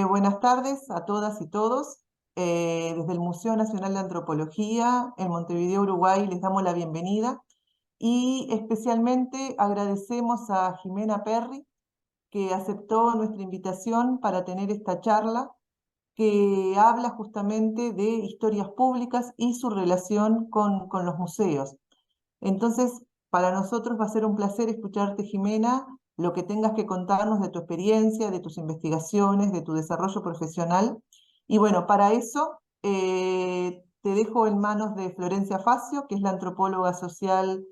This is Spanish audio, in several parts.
Buenas tardes a todas y todos. Desde el Museo Nacional de Antropología en Montevideo, Uruguay, les damos la bienvenida y especialmente agradecemos a Jimena Perry, que aceptó nuestra invitación para tener esta charla que habla justamente de historias públicas y su relación con los museos. Entonces, para nosotros va a ser un placer escucharte, Jimena, lo que tengas que contarnos de tu experiencia, de tus investigaciones, de tu desarrollo profesional. Y bueno, para eso te dejo en manos de Florencia Facio, que es la antropóloga social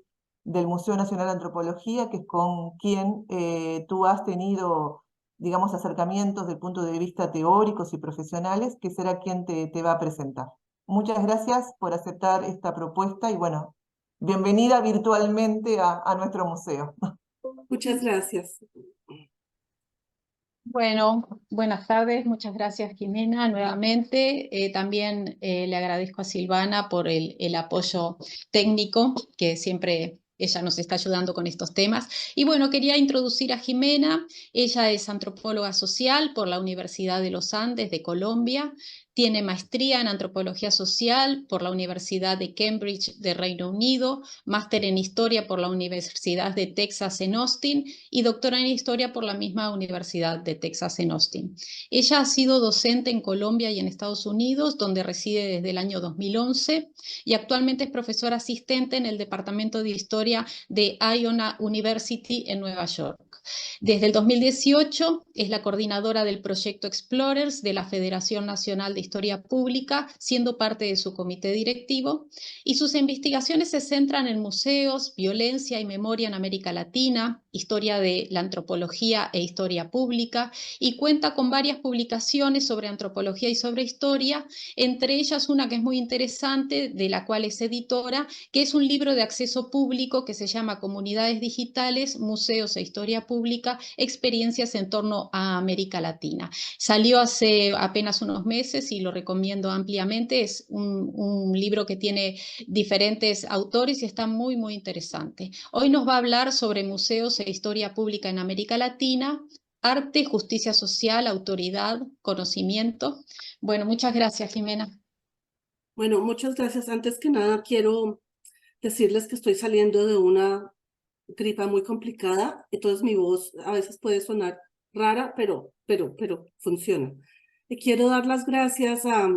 del Museo Nacional de Antropología, que es con quien tú has tenido, digamos, acercamientos desde el punto de vista teóricos y profesionales, que será quien te va a presentar. Muchas gracias por aceptar esta propuesta y bueno, bienvenida virtualmente a nuestro museo. Muchas gracias. Bueno, buenas tardes, muchas gracias Jimena nuevamente. También le agradezco a Silvana por el apoyo técnico que siempre ella nos está ayudando con estos temas. Y bueno, quería introducir a Jimena. Ella es antropóloga social por la Universidad de los Andes de Colombia. Tiene maestría en antropología social por la Universidad de Cambridge de Reino Unido, máster en historia por la Universidad de Texas en Austin y doctora en historia por la misma Universidad de Texas en Austin. Ella ha sido docente en Colombia y en Estados Unidos, donde reside desde el año 2011 y actualmente es profesora asistente en el Departamento de Historia de Iona University en Nueva York. Desde el 2018 es la coordinadora del proyecto Explorers de la Federación Nacional de Historia Pública, siendo parte de su comité directivo, y sus investigaciones se centran en museos, violencia y memoria en América Latina, historia de la antropología e historia pública, y cuenta con varias publicaciones sobre antropología y sobre historia, entre ellas una que es muy interesante, de la cual es editora, que es un libro de acceso público que se llama Comunidades Digitales, Museos e Historia Pública, Experiencias en torno a América Latina. Salió hace apenas unos meses y lo recomiendo ampliamente. Es un libro que tiene diferentes autores y está muy, muy interesante. Hoy nos va a hablar sobre museos e historia pública en América Latina, arte, justicia social, autoridad, conocimiento. Bueno, muchas gracias, Jimena. Bueno, muchas gracias. Antes que nada, quiero decirles que estoy saliendo de una gripa muy complicada, entonces mi voz a veces puede sonar rara, pero funciona. Y quiero dar las gracias a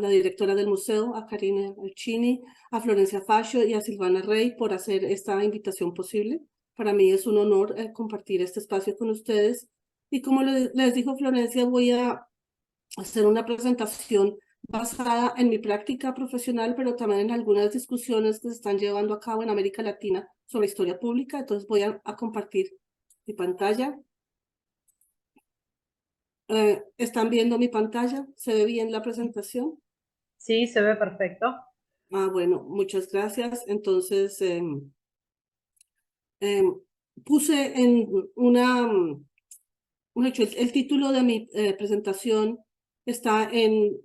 la directora del museo, a Karina Alcini, a Florencia Facio y a Silvana Rey por hacer esta invitación posible. Para mí es un honor compartir este espacio con ustedes. Y como les dijo Florencia, voy a hacer una presentación basada en mi práctica profesional, pero también en algunas discusiones que se están llevando a cabo en América Latina sobre historia pública. Entonces voy a compartir mi pantalla. ¿Están viendo mi pantalla? ¿Se ve bien la presentación? Sí, se ve perfecto. Bueno, muchas gracias. Entonces, puse en el título de mi presentación está en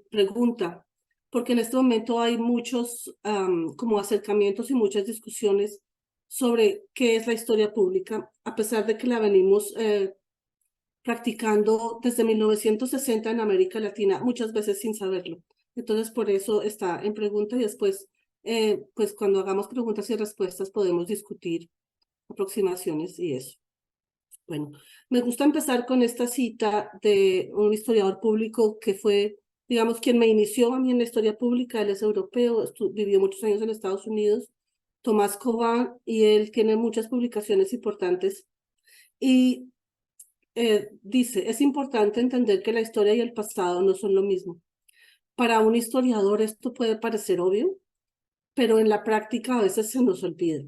pregunta, porque en este momento hay muchos como acercamientos y muchas discusiones sobre qué es la historia pública, a pesar de que la venimos practicando desde 1960 en América Latina, muchas veces sin saberlo. Entonces, por eso está en pregunta y después, pues cuando hagamos preguntas y respuestas podemos discutir aproximaciones y eso. Bueno, me gusta empezar con esta cita de un historiador público que fue, digamos, quien me inició a mí en la historia pública. Él es europeo, vivió muchos años en Estados Unidos, Tomás Coban, y él tiene muchas publicaciones importantes. Y dice, es importante entender que la historia y el pasado no son lo mismo. Para un historiador esto puede parecer obvio, pero en la práctica a veces se nos olvida.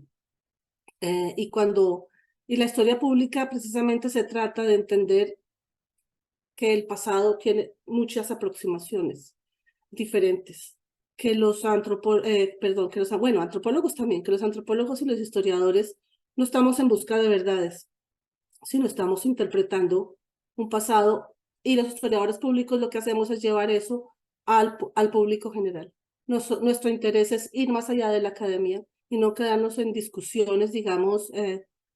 Y la historia pública precisamente se trata de entender que el pasado tiene muchas aproximaciones diferentes, que los antropólogos también, que los antropólogos y los historiadores no estamos en busca de verdades, sino estamos interpretando un pasado, y los historiadores públicos lo que hacemos es llevar eso al público general. Nuestro interés es ir más allá de la academia y no quedarnos en discusiones, digamos,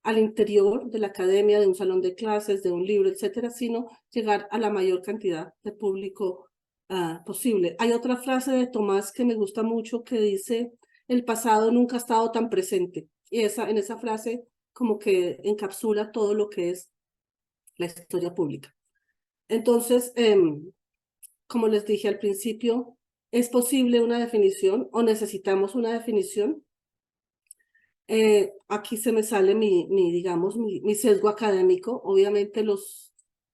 al interior de la academia, de un salón de clases, de un libro, etcétera, sino llegar a la mayor cantidad de público posible. Hay otra frase de Tomás que me gusta mucho que dice, el pasado nunca ha estado tan presente. Y en esa frase como que encapsula todo lo que es la historia pública. Entonces, como les dije al principio, ¿es posible una definición o necesitamos una definición? Aquí se me sale digamos, mi sesgo académico. Obviamente los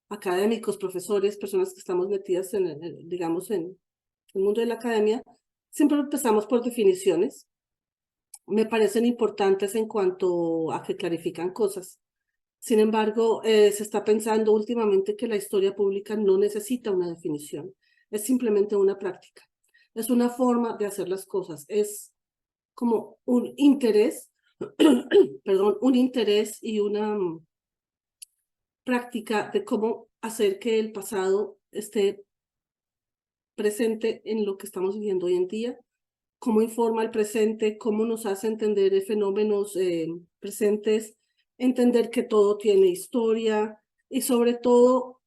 académicos, profesores, personas que estamos metidas digamos, en el mundo de la academia, siempre empezamos por definiciones. Me parecen importantes en cuanto a que clarifican cosas. Sin embargo, se está pensando últimamente que la historia pública no necesita una definición, es simplemente una práctica, es una forma de hacer las cosas, es como un interés, perdón, un interés y una práctica de cómo hacer que el pasado esté presente en lo que estamos viviendo hoy en día, cómo informa el presente, cómo nos hace entender fenómenos presentes, entender que todo tiene historia y sobre todo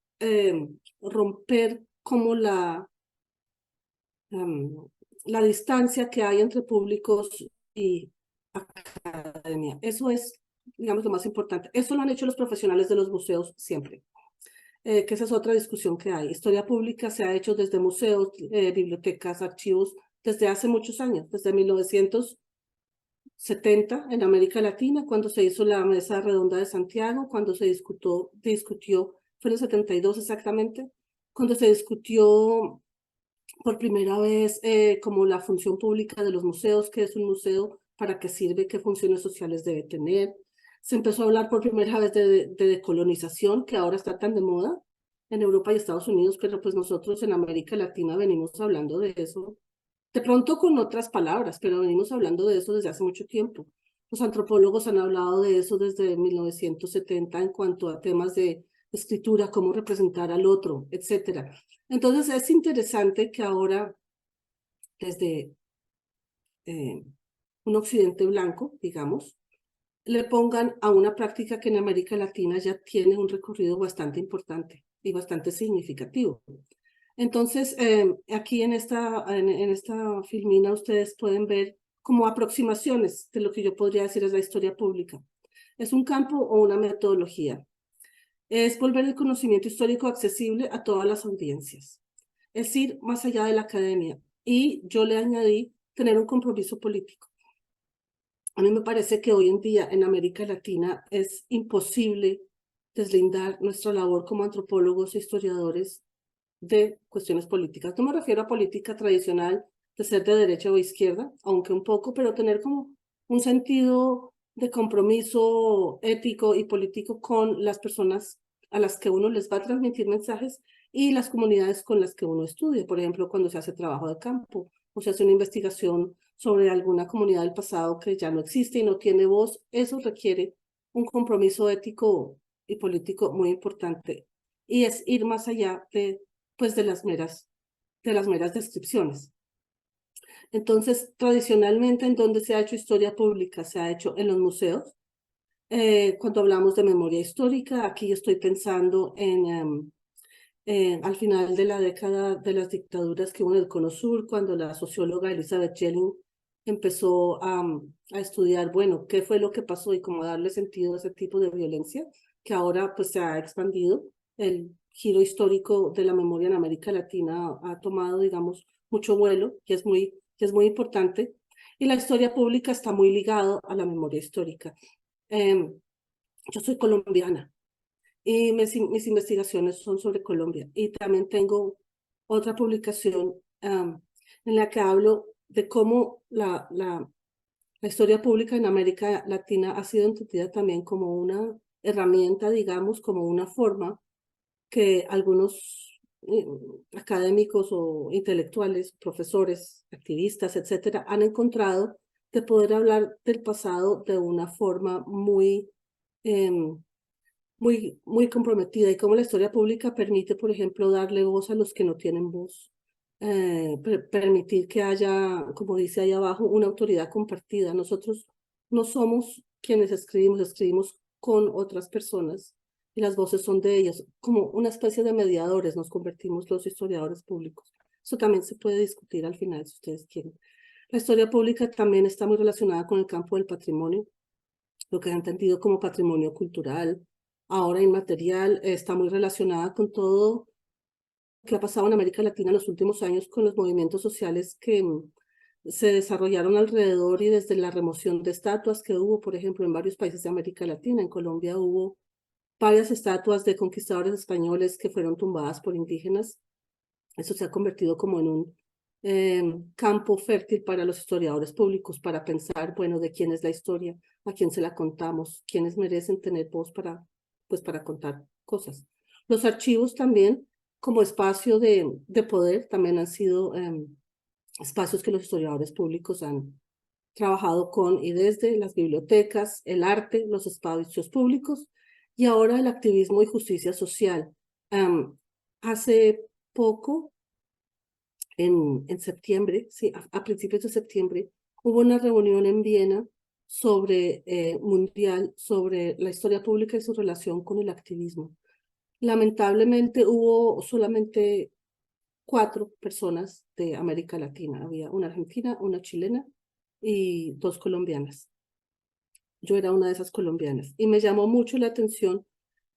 romper como la distancia que hay entre públicos y academia. Eso es, digamos, lo más importante. Eso lo han hecho los profesionales de los museos siempre. Que esa es otra discusión que hay. Historia pública se ha hecho desde museos, bibliotecas, archivos, desde hace muchos años, desde 1970 en América Latina, cuando se hizo la Mesa Redonda de Santiago, cuando se discutió, fue en el 72 exactamente, cuando se discutió por primera vez como la función pública de los museos, qué es un museo, para qué sirve, qué funciones sociales debe tener. Se empezó a hablar por primera vez de decolonización, que ahora está tan de moda en Europa y Estados Unidos, pero pues nosotros en América Latina venimos hablando de eso, de pronto con otras palabras, pero venimos hablando de eso desde hace mucho tiempo. Los antropólogos han hablado de eso desde 1970 en cuanto a temas de escritura, cómo representar al otro, etcétera. Entonces es interesante que ahora, desde un occidente blanco, digamos, le pongan a una práctica que en América Latina ya tiene un recorrido bastante importante y bastante significativo. Entonces, aquí en esta filmina ustedes pueden ver como aproximaciones de lo que yo podría decir es la historia pública. Es un campo o una metodología. Es volver el conocimiento histórico accesible a todas las audiencias. Es ir más allá de la academia. Y yo le añadí tener un compromiso político. A mí me parece que hoy en día en América Latina es imposible deslindar nuestra labor como antropólogos e historiadores de cuestiones políticas. No me refiero a política tradicional de ser de derecha o izquierda, aunque un poco, pero tener como un sentido de compromiso ético y político con las personas a las que uno les va a transmitir mensajes y las comunidades con las que uno estudia. Por ejemplo, cuando se hace trabajo de campo o se hace una investigación sobre alguna comunidad del pasado que ya no existe y no tiene voz, eso requiere un compromiso ético y político muy importante. Y es ir más allá pues de las meras descripciones. Entonces, tradicionalmente, ¿en dónde se ha hecho historia pública? Se ha hecho en los museos. Cuando hablamos de memoria histórica, aquí estoy pensando en al final de la década de las dictaduras que hubo en el Cono Sur, cuando la socióloga Elizabeth Jelling empezó a estudiar, bueno, qué fue lo que pasó y cómo darle sentido a ese tipo de violencia, que ahora pues se ha expandido. El giro histórico de la memoria en América Latina ha tomado, digamos, mucho vuelo, que es muy importante, y la historia pública está muy ligado a la memoria histórica. Yo soy colombiana y mis investigaciones son sobre Colombia, y también tengo otra publicación en la que hablo de cómo la historia pública en América Latina ha sido entendida también como una herramienta, digamos, como una forma que algunos académicos o intelectuales, profesores, activistas, etcétera, han encontrado de poder hablar del pasado de una forma muy comprometida, y cómo la historia pública permite, por ejemplo, darle voz a los que no tienen voz, permitir que haya, como dice ahí abajo, una autoridad compartida. Nosotros no somos quienes escribimos con otras personas y las voces son de ellos, como una especie de mediadores nos convertimos los historiadores públicos. Eso también se puede discutir al final si ustedes quieren. La historia pública también está muy relacionada con el campo del patrimonio, lo que he entendido como patrimonio cultural, ahora inmaterial, está muy relacionada con todo lo que ha pasado en América Latina en los últimos años con los movimientos sociales que se desarrollaron alrededor y desde la remoción de estatuas que hubo, por ejemplo, en varios países de América Latina. En Colombia hubo varias estatuas de conquistadores españoles que fueron tumbadas por indígenas. Eso se ha convertido como en un campo fértil para los historiadores públicos, para pensar, bueno, de quién es la historia, a quién se la contamos, quiénes merecen tener voz para, pues, para contar cosas. Los archivos también, como espacio de poder, también han sido espacios que los historiadores públicos han trabajado con y desde las bibliotecas, el arte, los espacios públicos y ahora el activismo y justicia social. Hace poco, en septiembre, sí, a principios de septiembre, hubo una reunión en Viena sobre mundial, sobre la historia pública y su relación con el activismo. Lamentablemente hubo solamente 4 personas de América Latina. Había una argentina, una chilena y 2 colombianas. Yo era una de esas colombianas y me llamó mucho la atención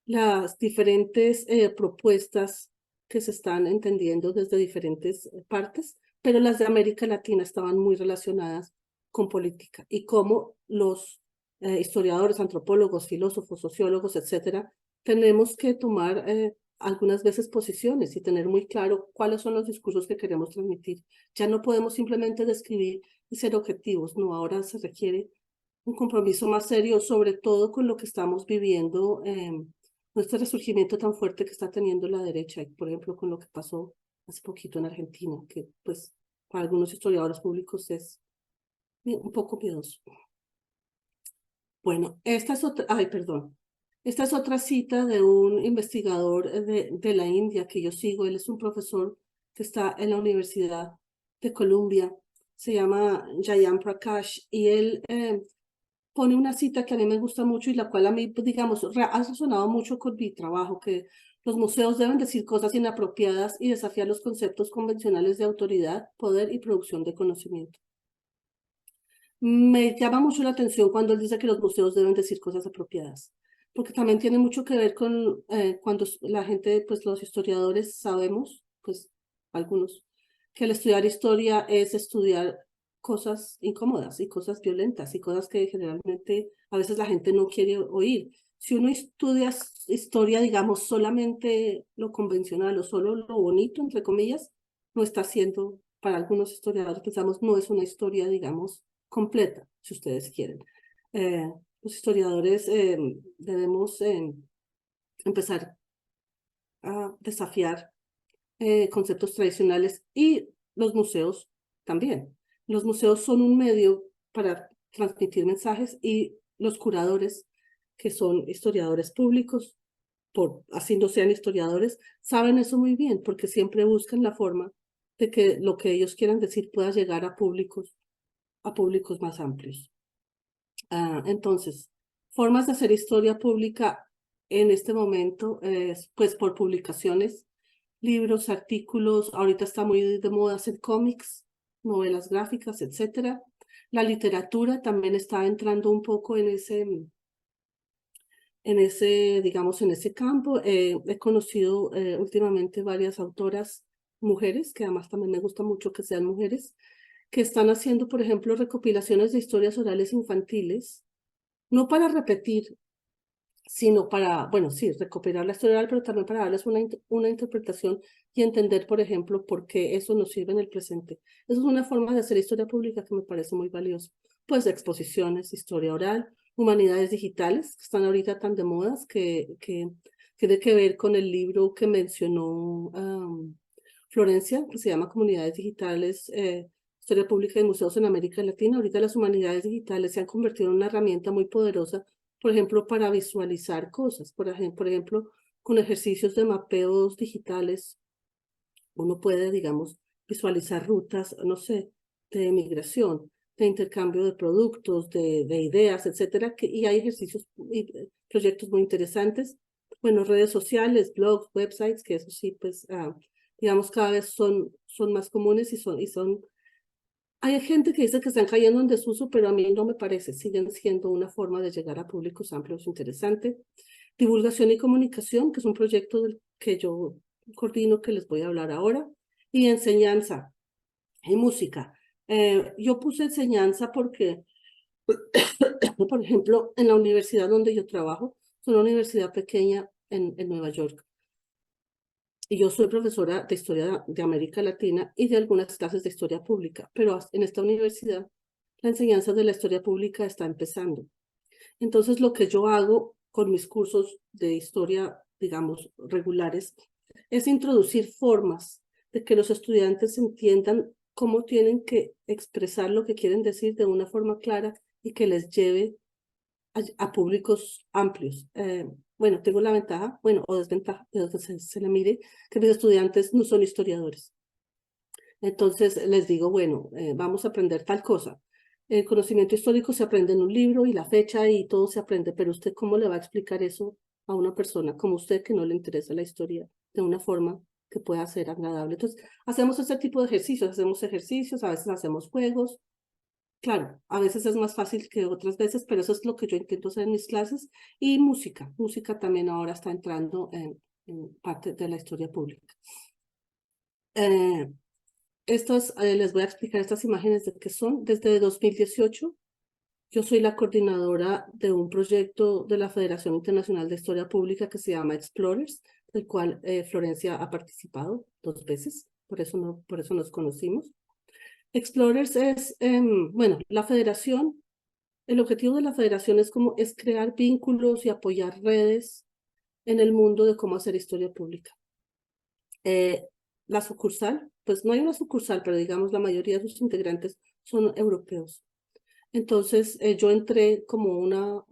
las diferentes propuestas que se están entendiendo desde diferentes partes, pero las de América Latina estaban muy relacionadas con política y cómo los historiadores, antropólogos, filósofos, sociólogos, etcétera, tenemos que tomar algunas veces posiciones y tener muy claro cuáles son los discursos que queremos transmitir. Ya no podemos simplemente describir y ser objetivos, no, ahora se requiere un compromiso más serio, sobre todo con lo que estamos viviendo, este resurgimiento tan fuerte que está teniendo la derecha, y por ejemplo con lo que pasó hace poquito en Argentina, que pues para algunos historiadores públicos es un poco miedoso. Bueno, esta es otra, ay, perdón. Esta es otra cita de un investigador de la India que yo sigo. Él es un profesor que está en la Universidad de Columbia. Se llama Jayant Prakash y él pone una cita que a mí me gusta mucho y la cual a mí, pues, digamos, ha resonado mucho con mi trabajo, que los museos deben decir cosas inapropiadas y desafiar los conceptos convencionales de autoridad, poder y producción de conocimiento. Me llama mucho la atención cuando él dice que los museos deben decir cosas apropiadas, porque también tiene mucho que ver con cuando la gente, pues los historiadores sabemos, pues algunos, que el estudiar historia es estudiar cosas incómodas y cosas violentas y cosas que generalmente a veces la gente no quiere oír. Si uno estudia historia, digamos, solamente lo convencional o solo lo bonito, entre comillas, no está haciendo, para algunos historiadores pensamos, no es una historia, digamos, completa, si ustedes quieren. Los historiadores debemos empezar a desafiar conceptos tradicionales y los museos también. Los museos son un medio para transmitir mensajes y los curadores, que son historiadores públicos, por así no sean historiadores, saben eso muy bien porque siempre buscan la forma de que lo que ellos quieran decir pueda llegar a públicos más amplios. Entonces, formas de hacer historia pública en este momento, pues por publicaciones, libros, artículos, ahorita está muy de moda hacer cómics, novelas gráficas, etcétera. La literatura también está entrando un poco en digamos, en ese campo. He conocido últimamente varias autoras mujeres, que además también me gusta mucho que sean mujeres, que están haciendo, por ejemplo, recopilaciones de historias orales infantiles, no para repetir, sino para, bueno, sí, recopilar la historia oral, pero también para darles una interpretación y entender, por ejemplo, por qué eso nos sirve en el presente. Eso es una forma de hacer historia pública que me parece muy valiosa. Pues exposiciones, historia oral, humanidades digitales, que están ahorita tan de modas, que tiene que ver con el libro que mencionó Florencia, que se llama Comunidades Digitales, Historia Pública y Museos en América Latina. Ahorita las humanidades digitales se han convertido en una herramienta muy poderosa, por ejemplo, para visualizar cosas. Por ejemplo, con ejercicios de mapeos digitales, uno puede, digamos, visualizar rutas, no sé, de migración, de intercambio de productos, de ideas, etcétera, y hay ejercicios y proyectos muy interesantes. Bueno, redes sociales, blogs, websites, que eso sí, pues, digamos, cada vez son más comunes hay gente que dice que están cayendo en desuso, pero a mí no me parece, siguen siendo una forma de llegar a públicos amplios interesante. Divulgación y comunicación, que es un proyecto del que yo coordino, que les voy a hablar ahora, y enseñanza y música. Yo puse enseñanza porque, por ejemplo, en la universidad donde yo trabajo, es una universidad pequeña en Nueva York, y yo soy profesora de Historia de América Latina y de algunas clases de Historia Pública, pero en esta universidad la enseñanza de la Historia Pública está empezando. Entonces, lo que yo hago con mis cursos de historia, digamos, regulares, es introducir formas de que los estudiantes entiendan cómo tienen que expresar lo que quieren decir de una forma clara y que les lleve a públicos amplios. Bueno, tengo la ventaja, bueno, o desventaja, de donde se le mire, que mis estudiantes no son historiadores. Entonces les digo, bueno, vamos a aprender tal cosa. El conocimiento histórico se aprende en un libro y la fecha y todo se aprende, pero usted cómo le va a explicar eso a una persona como usted que no le interesa la historia de una forma que pueda ser agradable. Entonces, hacemos ese tipo de ejercicios, a veces hacemos juegos. Claro, a veces es más fácil que otras veces, pero eso es lo que yo intento hacer en mis clases. Y música. Música también ahora está entrando en parte de la historia pública. Les voy a explicar estas imágenes de qué son. Desde 2018, yo soy la coordinadora de un proyecto de la Federación Internacional de Historia Pública que se llama Explorers, del cual Florencia ha participado 2 veces, por eso nos conocimos. Explorers es, bueno, la federación, el objetivo de la federación es crear vínculos y apoyar redes en el mundo de cómo hacer historia pública. La sucursal, pues no hay una sucursal, pero digamos la mayoría de sus integrantes son europeos. Entonces yo entré como una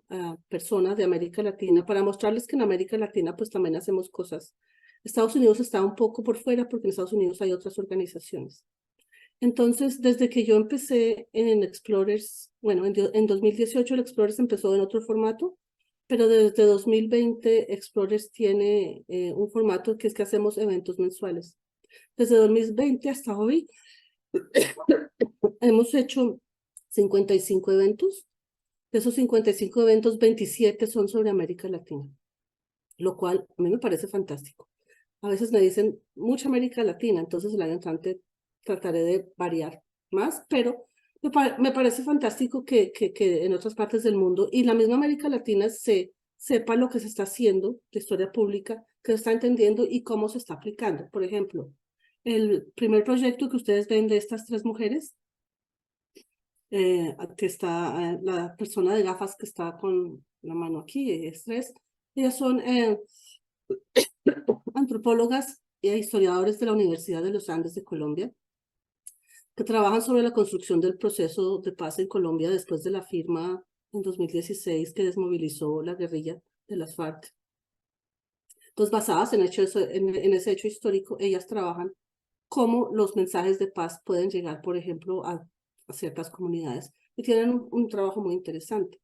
persona de América Latina para mostrarles que en América Latina pues también hacemos cosas. Estados Unidos está un poco por fuera porque en Estados Unidos hay otras organizaciones. Entonces, desde que yo empecé en Explorers, bueno, en 2018 el Explorers empezó en otro formato, pero desde 2020 Explorers tiene un formato que es que hacemos eventos mensuales. Desde 2020 hasta hoy hemos hecho 55 eventos. De esos 55 eventos, 27 son sobre América Latina, lo cual a mí me parece fantástico. A veces me dicen mucha América Latina, entonces el año entrante trataré de variar más, pero me parece fantástico que en otras partes del mundo y la misma América Latina sepa lo que se está haciendo de historia pública, que se está entendiendo y cómo se está aplicando. Por ejemplo, el primer proyecto que ustedes ven de estas 3 mujeres, que está la persona de gafas que está con la mano aquí, es 3, ellas son antropólogas e historiadores de la Universidad de los Andes de Colombia, que trabajan sobre la construcción del proceso de paz en Colombia después de la firma en 2016 que desmovilizó la guerrilla de las FARC. Entonces, basadas en ese hecho histórico, ellas trabajan cómo los mensajes de paz pueden llegar, por ejemplo, a ciertas comunidades. Y tienen un trabajo muy interesante.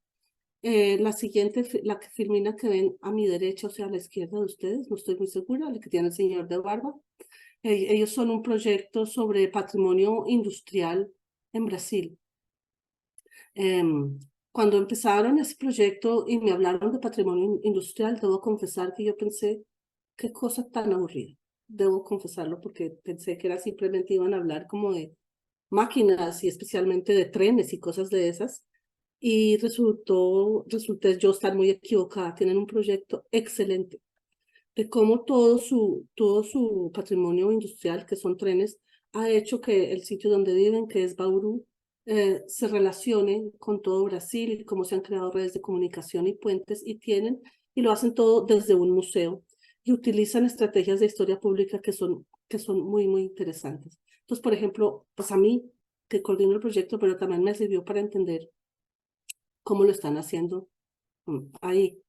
La siguiente, la filmina que ven a mi derecha, o sea, a la izquierda de ustedes, no estoy muy segura, la que tiene el señor de barba. Ellos son un proyecto sobre patrimonio industrial en Brasil. Cuando empezaron ese proyecto y me hablaron de patrimonio industrial, debo confesar que yo pensé, qué cosa tan aburrida. Debo confesarlo porque pensé que era simplemente iban a hablar como de máquinas y especialmente de trenes y cosas de esas. Y resulté yo estar muy equivocada. Tienen un proyecto excelente de cómo todo su patrimonio industrial, que son trenes, ha hecho que el sitio donde viven, que es Bauru, se relacione con todo Brasil y cómo se han creado redes de comunicación y puentes y lo hacen todo desde un museo y utilizan estrategias de historia pública que son muy, muy interesantes. Entonces, por ejemplo, pues a mí, que coordino el proyecto, pero también me sirvió para entender cómo lo están haciendo ahí.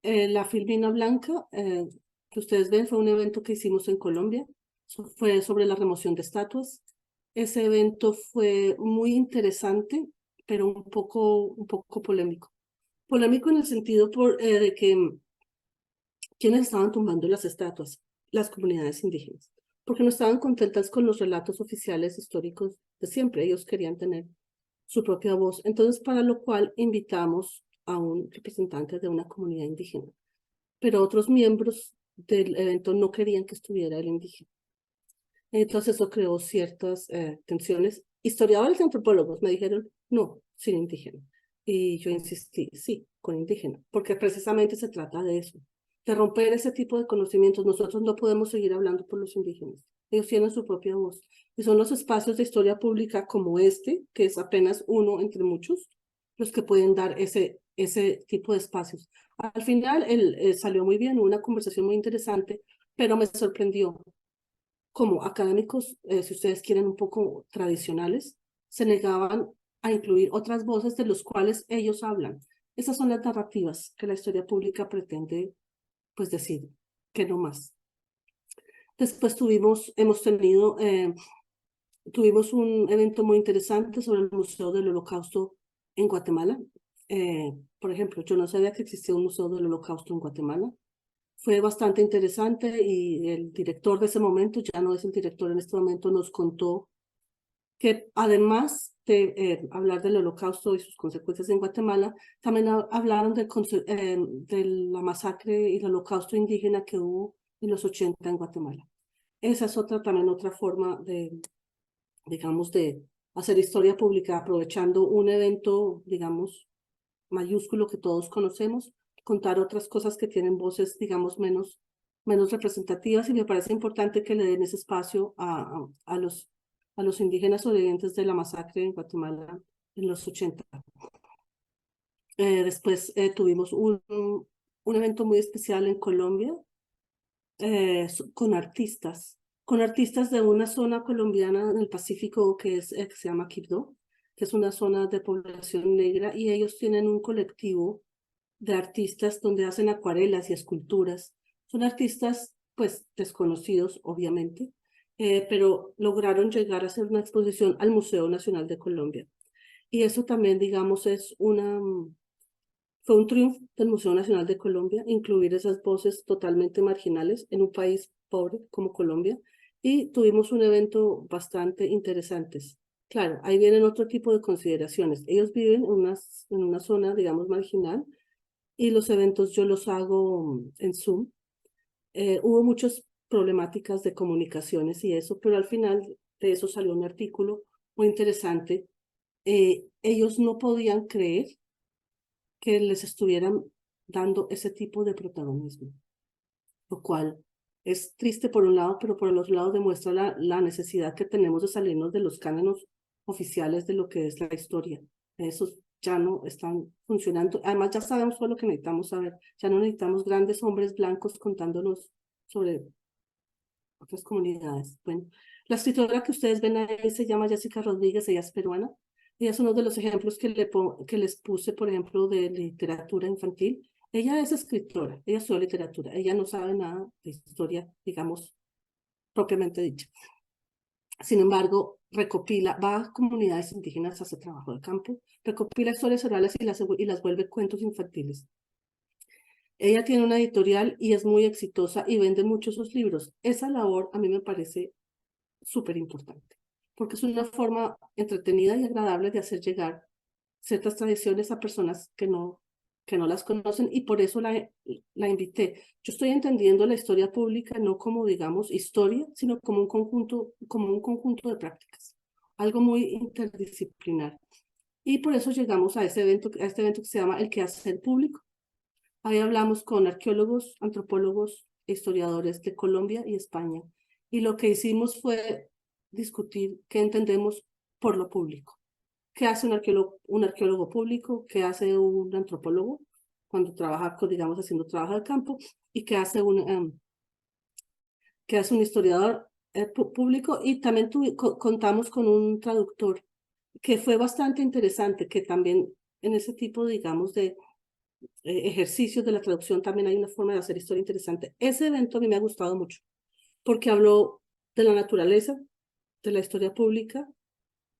La Filmina Blanca, que ustedes ven, fue un evento que hicimos en Colombia. Fue sobre la remoción de estatuas. Ese evento fue muy interesante, pero un poco polémico. Polémico en el sentido de que quienes estaban tumbando las estatuas, las comunidades indígenas, porque no estaban contentas con los relatos oficiales históricos de siempre. Ellos querían tener su propia voz. Entonces, para lo cual invitamos a un representante de una comunidad indígena, pero otros miembros del evento no querían que estuviera el indígena. Entonces eso creó ciertas tensiones. Historiadores y antropólogos me dijeron, no, sin indígena. Y yo insistí, sí, con indígena, porque precisamente se trata de eso, de romper ese tipo de conocimientos. Nosotros no podemos seguir hablando por los indígenas. Ellos tienen su propia voz. Y son los espacios de historia pública como este, que es apenas uno entre muchos, los que pueden dar ese tipo de espacios. Al final salió muy bien, hubo una conversación muy interesante, pero me sorprendió como académicos, si ustedes quieren, un poco tradicionales, se negaban a incluir otras voces de los cuales ellos hablan. Esas son las narrativas que la historia pública pretende, pues, decir que no más. Después tuvimos un evento muy interesante sobre el Museo del Holocausto en Guatemala. Por ejemplo, yo no sabía que existía un Museo del Holocausto en Guatemala. Fue bastante interesante y el director de ese momento, ya no es el director en este momento, nos contó que además de hablar del Holocausto y sus consecuencias en Guatemala, también hablaron de la masacre y el Holocausto indígena que hubo en los 80 en Guatemala. Esa es también otra forma digamos, de hacer historia pública, aprovechando un evento, digamos, mayúsculo que todos conocemos, contar otras cosas que tienen voces, digamos, menos representativas, y me parece importante que le den ese espacio a los indígenas sobrevivientes de la masacre en Guatemala en los 80. Después tuvimos un evento muy especial en Colombia con artistas de una zona colombiana en el Pacífico que se llama Quibdó, que es una zona de población negra, y ellos tienen un colectivo de artistas donde hacen acuarelas y esculturas. Son artistas, pues, desconocidos, obviamente, pero lograron llegar a hacer una exposición al Museo Nacional de Colombia. Y eso también, digamos, fue un triunfo del Museo Nacional de Colombia, incluir esas voces totalmente marginales en un país pobre como Colombia, y tuvimos un evento bastante interesante. Claro, ahí vienen otro tipo de consideraciones. Ellos viven en una zona, digamos, marginal, y los eventos yo los hago en Zoom. Hubo muchas problemáticas de comunicaciones y eso, pero al final de eso salió un artículo muy interesante. Ellos no podían creer que les estuvieran dando ese tipo de protagonismo, lo cual es triste por un lado, pero por el otro lado demuestra la necesidad que tenemos de salirnos de los cánones oficiales de lo que es la historia. Esos ya no están funcionando. Además, ya sabemos todo lo que necesitamos saber. Ya no necesitamos grandes hombres blancos contándonos sobre otras comunidades. Bueno, la escritora que ustedes ven ahí se llama Jessica Rodríguez, ella es peruana. Ella es uno de los ejemplos que les puse, por ejemplo, de literatura infantil. Ella es escritora, ella estudió literatura, ella no sabe nada de historia, digamos, propiamente dicha. Sin embargo, va a comunidades indígenas, hace trabajo de campo, recopila historias orales y las vuelve cuentos infantiles. Ella tiene una editorial y es muy exitosa y vende muchos sus libros. Esa labor a mí me parece súper importante, porque es una forma entretenida y agradable de hacer llegar ciertas tradiciones a personas que no las conocen, y por eso la invité. Yo estoy entendiendo la historia pública no como, digamos, historia, sino como un conjunto de prácticas, algo muy interdisciplinar. Y por eso llegamos a este evento que se llama El Quehacer Público. Ahí hablamos con arqueólogos, antropólogos e historiadores de Colombia y España. Y lo que hicimos fue discutir qué entendemos por lo público. ¿Qué hace un arqueólogo público? ¿Qué hace un antropólogo cuando trabaja, digamos, haciendo trabajo de campo? ¿Y qué hace un historiador público? Y también contamos con un traductor que fue bastante interesante, que también en ese tipo, digamos, de ejercicios de la traducción también hay una forma de hacer historia interesante. Ese evento a mí me ha gustado mucho porque habló de la naturaleza, de la historia pública,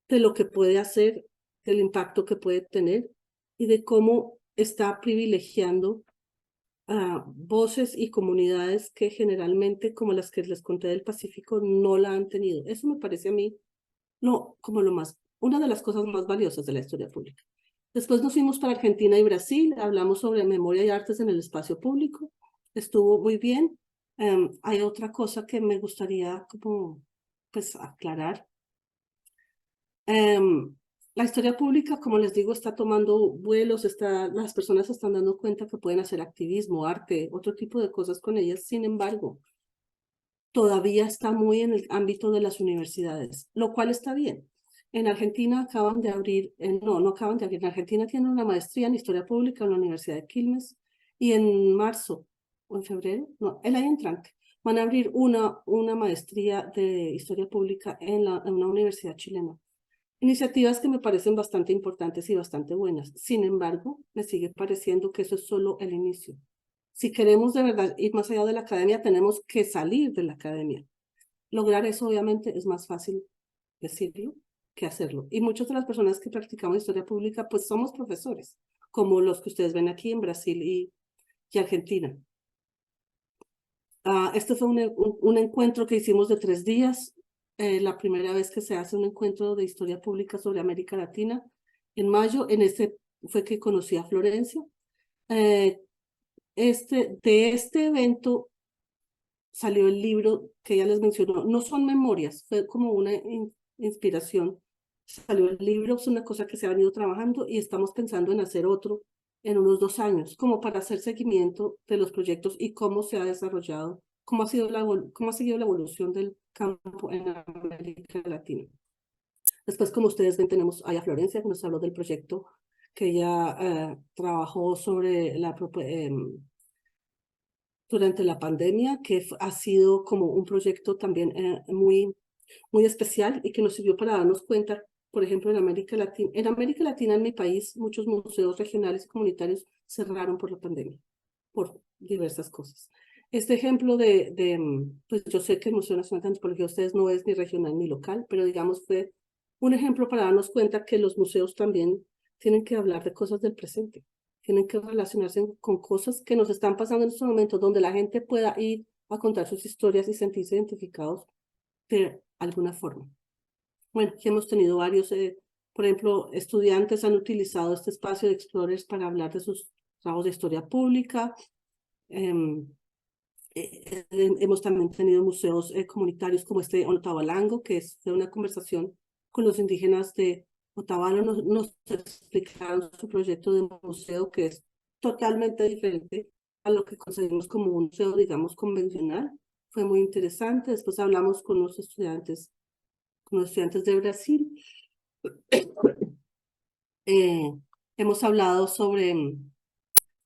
de lo que puede hacer, del impacto que puede tener y de cómo está privilegiando a voces y comunidades que generalmente, como las que les conté del Pacífico, no la han tenido. Eso me parece a mí como una de las cosas más valiosas de la historia pública. Después nos fuimos para Argentina y Brasil, hablamos sobre memoria y artes en el espacio público, estuvo muy bien. Hay otra cosa que me gustaría como, pues, aclarar. La historia pública, como les digo, está tomando vuelos, las personas se están dando cuenta que pueden hacer activismo, arte, otro tipo de cosas con ellas. Sin embargo, todavía está muy en el ámbito de las universidades, lo cual está bien. En Argentina acaban de abrir, no acaban de abrir, en Argentina tienen una maestría en historia pública en la Universidad de Quilmes y en marzo o en febrero, no, el año entrante, van a abrir una maestría de historia pública en una universidad chilena. Iniciativas que me parecen bastante importantes y bastante buenas. Sin embargo, me sigue pareciendo que eso es solo el inicio. Si queremos de verdad ir más allá de la academia, tenemos que salir de la academia. Lograr eso, obviamente, es más fácil decirlo que hacerlo. Y muchas de las personas que practicamos historia pública, pues somos profesores, como los que ustedes ven aquí en Brasil y Argentina. Este fue un encuentro que hicimos de 3 días. La primera vez que se hace un encuentro de historia pública sobre América Latina. En mayo, en este fue que conocí a Florencia. De este evento salió el libro que ella les mencionó. No son memorias, fue como una inspiración. Salió el libro, es una cosa que se ha venido trabajando y estamos pensando en hacer otro en unos 2 años, como para hacer seguimiento de los proyectos y cómo se ha desarrollado, cómo ha seguido la evolución del campo en América Latina. Después, como ustedes ven, tenemos a Florencia, que nos habló del proyecto que ella trabajó sobre durante la pandemia, que ha sido como un proyecto también muy especial y que nos sirvió para darnos cuenta, por ejemplo, en América Latina, en mi país, muchos museos regionales y comunitarios cerraron por la pandemia, por diversas cosas. Este ejemplo pues yo sé que el Museo Nacional de Antropología de ustedes no es ni regional ni local, pero digamos fue un ejemplo para darnos cuenta que los museos también tienen que hablar de cosas del presente, tienen que relacionarse con cosas que nos están pasando en estos momentos, donde la gente pueda ir a contar sus historias y sentirse identificados de alguna forma. Bueno, aquí hemos tenido varios, por ejemplo, estudiantes han utilizado este espacio de Explorers para hablar de sus trabajos de historia pública. Hemos también tenido museos comunitarios como este en Otabalango, que es de una conversación con los indígenas de Otavalo. Nos explicaron su proyecto de museo, que es totalmente diferente a lo que conseguimos como un museo, digamos, convencional. Fue muy interesante. Después hablamos con los estudiantes de Brasil. Hemos hablado sobre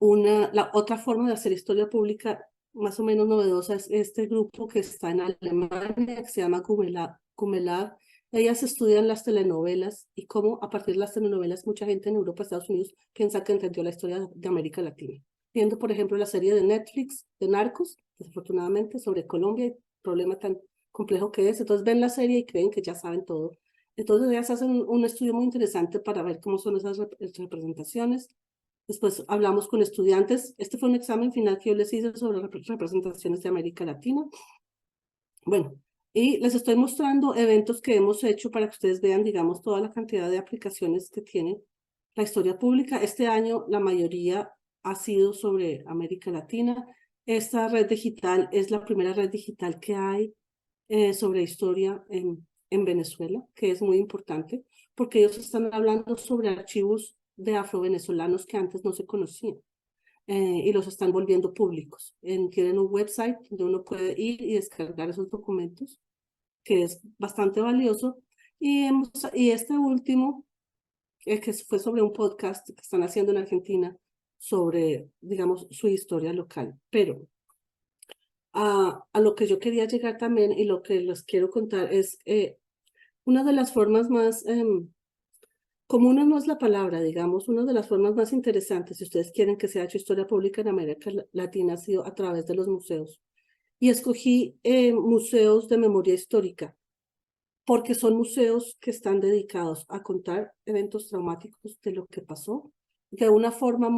la otra forma de hacer historia pública más o menos novedosa, es este grupo que está en Alemania, que se llama Kumelab. Ellas estudian las telenovelas y cómo a partir de las telenovelas mucha gente en Europa, Estados Unidos, piensa que entendió la historia de América Latina. Viendo, por ejemplo, la serie de Netflix de Narcos, desafortunadamente, sobre Colombia, el problema tan complejo que es. Entonces ven la serie y creen que ya saben todo. Entonces ellas hacen un estudio muy interesante para ver cómo son esas representaciones. Después hablamos con estudiantes. Este fue un examen final que yo les hice sobre representaciones de América Latina. Bueno, y les estoy mostrando eventos que hemos hecho para que ustedes vean, digamos, toda la cantidad de aplicaciones que tiene la historia pública. Este año la mayoría ha sido sobre América Latina. Esta red digital es la primera red digital que hay sobre historia en Venezuela, que es muy importante, porque ellos están hablando sobre archivos de afrovenezolanos que antes no se conocían y los están volviendo públicos. Tienen un website donde uno puede ir y descargar esos documentos, que es bastante valioso. Y este último, que fue sobre un podcast que están haciendo en Argentina sobre, digamos, su historia local. Pero a lo que yo quería llegar también y lo que les quiero contar es una de las formas más común, no es la palabra, digamos, una de las formas más interesantes, si ustedes quieren que se haya hecho historia pública en América Latina, ha sido a través de los museos. Y escogí museos de memoria histórica, porque son museos que están dedicados a contar eventos traumáticos de lo que pasó de una forma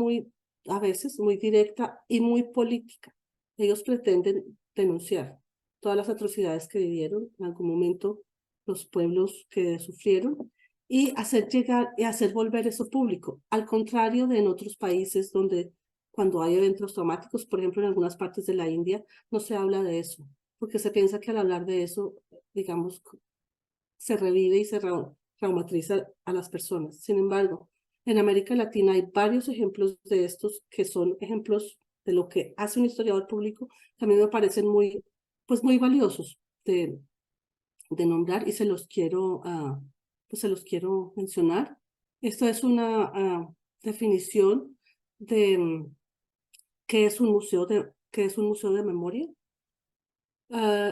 a veces muy directa y muy política. Ellos pretenden denunciar todas las atrocidades que vivieron en algún momento los pueblos que sufrieron y hacer llegar y hacer volver eso público, al contrario de en otros países donde cuando hay eventos traumáticos, por ejemplo en algunas partes de la India, no se habla de eso, porque se piensa que al hablar de eso, digamos, se revive y se traumatiza a las personas. Sin embargo, en América Latina hay varios ejemplos de estos que son ejemplos de lo que hace un historiador público, también me parecen pues muy valiosos de nombrar y pues se los quiero mencionar. Esta es una definición de qué es un museo de memoria.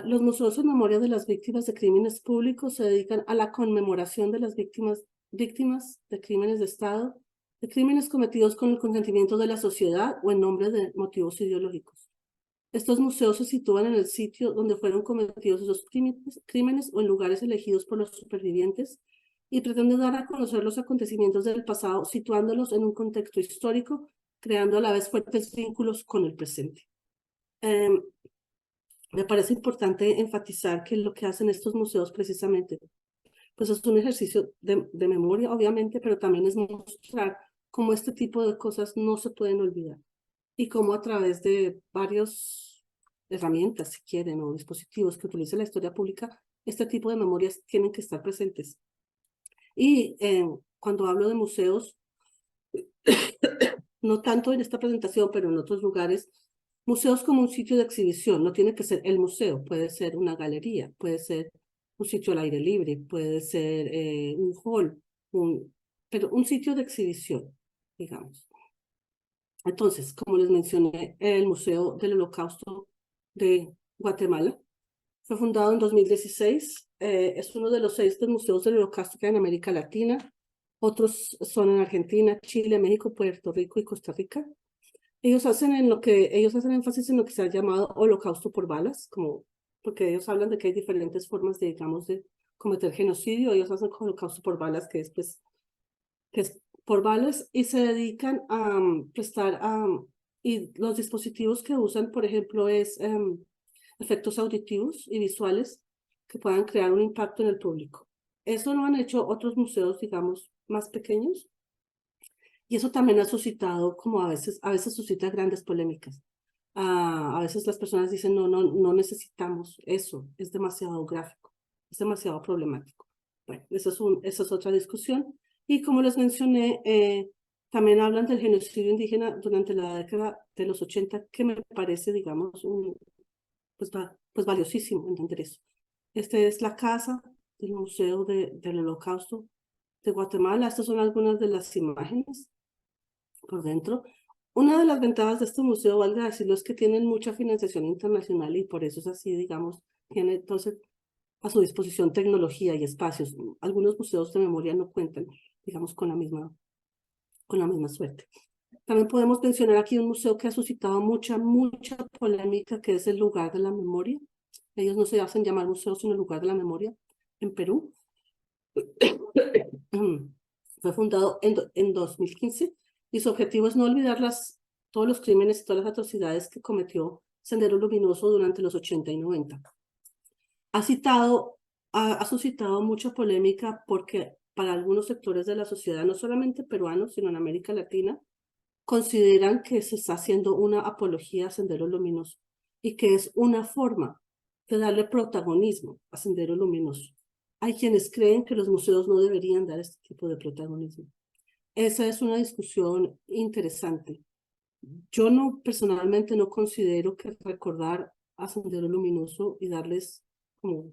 Los museos en memoria de las víctimas de crímenes públicos se dedican a la conmemoración de las víctimas de crímenes de Estado, de crímenes cometidos con el consentimiento de la sociedad o en nombre de motivos ideológicos. Estos museos se sitúan en el sitio donde fueron cometidos esos crímenes o en lugares elegidos por los supervivientes y pretenden dar a conocer los acontecimientos del pasado, situándolos en un contexto histórico, creando a la vez fuertes vínculos con el presente. Me parece importante enfatizar que lo que hacen estos museos precisamente, pues es un ejercicio de memoria, obviamente, pero también es mostrar cómo este tipo de cosas no se pueden olvidar y cómo a través de varias herramientas, si quieren, o dispositivos que utilice la historia pública, este tipo de memorias tienen que estar presentes. Y cuando hablo de museos, no tanto en esta presentación, pero en otros lugares, museos como un sitio de exhibición, no tiene que ser el museo, puede ser una galería, puede ser un sitio al aire libre, puede ser un hall, pero un sitio de exhibición, digamos. Entonces, como les mencioné, el Museo del Holocausto de Guatemala fue fundado en 2016, es uno de los 6 museos del Holocausto que hay en América Latina, otros son en Argentina, Chile, México, Puerto Rico y Costa Rica. Ellos hacen énfasis en lo que se ha llamado holocausto por balas, porque ellos hablan de que hay diferentes formas de, digamos, de cometer genocidio. Ellos hacen holocausto por balas, que es por balas, y se dedican a prestar, y los dispositivos que usan, por ejemplo, es efectos auditivos y visuales que puedan crear un impacto en el público. Eso lo han hecho otros museos, digamos, más pequeños, y eso también ha suscitado, como a veces suscita grandes polémicas. A veces las personas dicen, no necesitamos eso, es demasiado gráfico, es demasiado problemático. Bueno, esa es otra discusión. Y como les mencioné, también hablan del genocidio indígena durante la década de los 80, que me parece, digamos, pues valiosísimo entender eso. Esta es la casa del Museo del Holocausto de Guatemala. Estas son algunas de las imágenes por dentro. Una de las ventajas de este museo, valga decirlo, es que tienen mucha financiación internacional y por eso es así, digamos, tiene entonces a su disposición tecnología y espacios. Algunos museos de memoria no cuentan, digamos, con la misma suerte. También podemos mencionar aquí un museo que ha suscitado mucha polémica, que es el Lugar de la Memoria. Ellos no se hacen llamar museo, sino Lugar de la Memoria, en Perú. Fue fundado en 2015 y su objetivo es no olvidar todos los crímenes y todas las atrocidades que cometió Sendero Luminoso durante los 80 y 90. Ha suscitado mucha polémica porque para algunos sectores de la sociedad, no solamente peruanos, sino en América Latina, consideran que se está haciendo una apología a Sendero Luminoso y que es una forma de darle protagonismo a Sendero Luminoso. Hay quienes creen que los museos no deberían dar este tipo de protagonismo. Esa es una discusión interesante. Yo personalmente no considero que recordar a Sendero Luminoso y darles como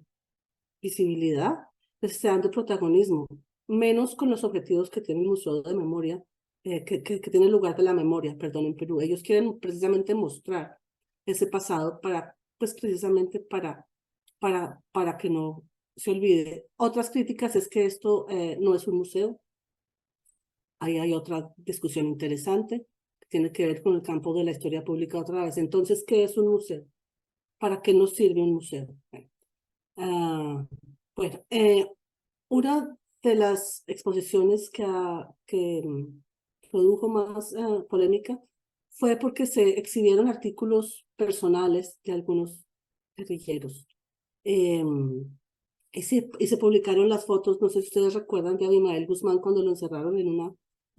visibilidad les esté dando protagonismo, menos con los objetivos que tiene el Museo de Memoria, que tiene el Lugar de la Memoria, perdón, en Perú. Ellos quieren precisamente mostrar ese pasado pues precisamente para que no se olvide. Otras críticas es que esto no es un museo. Ahí hay otra discusión interesante que tiene que ver con el campo de la historia pública otra vez. Entonces, ¿qué es un museo? ¿Para qué nos sirve un museo? Bueno, una de las exposiciones que produjo más polémica fue porque se exhibieron artículos personales de algunos guerrilleros. Y se publicaron las fotos, no sé si ustedes recuerdan, de Abimael Guzmán cuando lo encerraron en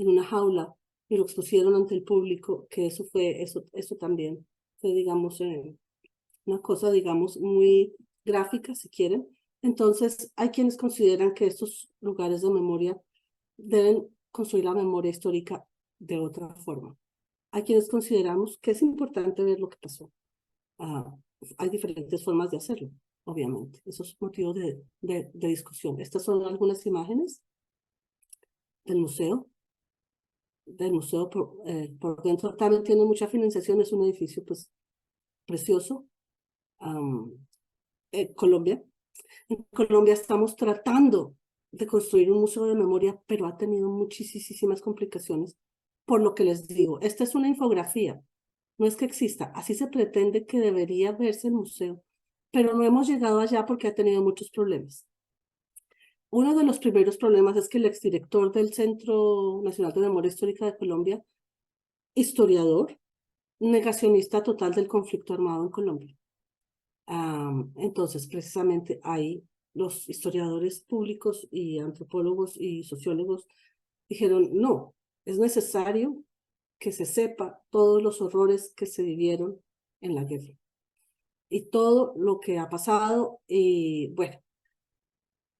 una jaula y lo expusieron ante el público, que eso también fue, digamos, una cosa, digamos, muy gráfica, si quieren. Entonces, hay quienes consideran que estos lugares de memoria deben construir la memoria histórica de otra forma. Hay quienes consideramos que es importante ver lo que pasó. Hay diferentes formas de hacerlo, obviamente. Eso es motivo de discusión. Estas son algunas imágenes del museo. Por dentro también tiene mucha financiación, es un edificio pues precioso. Colombia. En Colombia estamos tratando de construir un museo de memoria, pero ha tenido muchísimas complicaciones. Por lo que les digo, esta es una infografía, no es que exista, así se pretende que debería verse el museo, pero no hemos llegado allá porque ha tenido muchos problemas. Uno de los primeros problemas es que el exdirector del Centro Nacional de Memoria Histórica de Colombia, historiador, negacionista total del conflicto armado en Colombia. Entonces, precisamente ahí los historiadores públicos y antropólogos y sociólogos dijeron, no, es necesario que se sepa todos los horrores que se vivieron en la guerra y todo lo que ha pasado. Y bueno,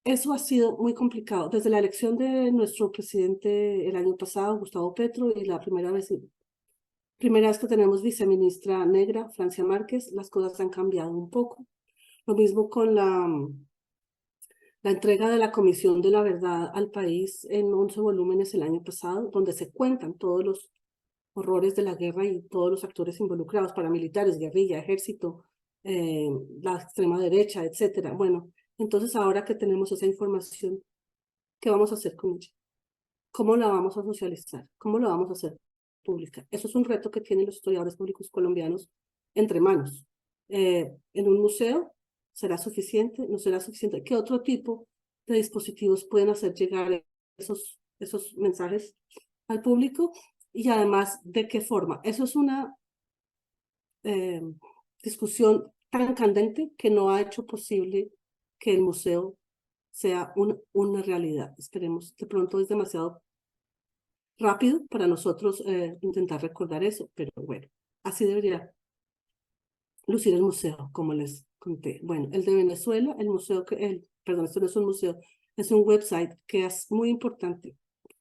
eso ha sido muy complicado. Desde la elección de nuestro presidente el año pasado, Gustavo Petro, y la primera vez que tenemos viceministra negra, Francia Márquez, las cosas han cambiado un poco. Lo mismo con la entrega de la Comisión de la Verdad al país en 11 volúmenes el año pasado, donde se cuentan todos los horrores de la guerra y todos los actores involucrados, paramilitares, guerrilla, ejército, la extrema derecha, etcétera. Bueno, entonces ahora que tenemos esa información, ¿qué vamos a hacer con ella? ¿Cómo la vamos a socializar? ¿Cómo la vamos a hacer pública? Eso es un reto que tienen los historiadores públicos colombianos entre manos. En un museo, ¿será suficiente? ¿No será suficiente? ¿Qué otro tipo de dispositivos pueden hacer llegar esos mensajes al público? Y además, ¿de qué forma? Eso es una discusión tan candente que no ha hecho posible que el museo sea una realidad. Esperemos, de pronto es demasiado rápido para nosotros intentar recordar eso, pero bueno, así debería lucir el museo, como les conté. Bueno, el de Venezuela, el museo perdón, esto no es un museo, es un website que es muy importante,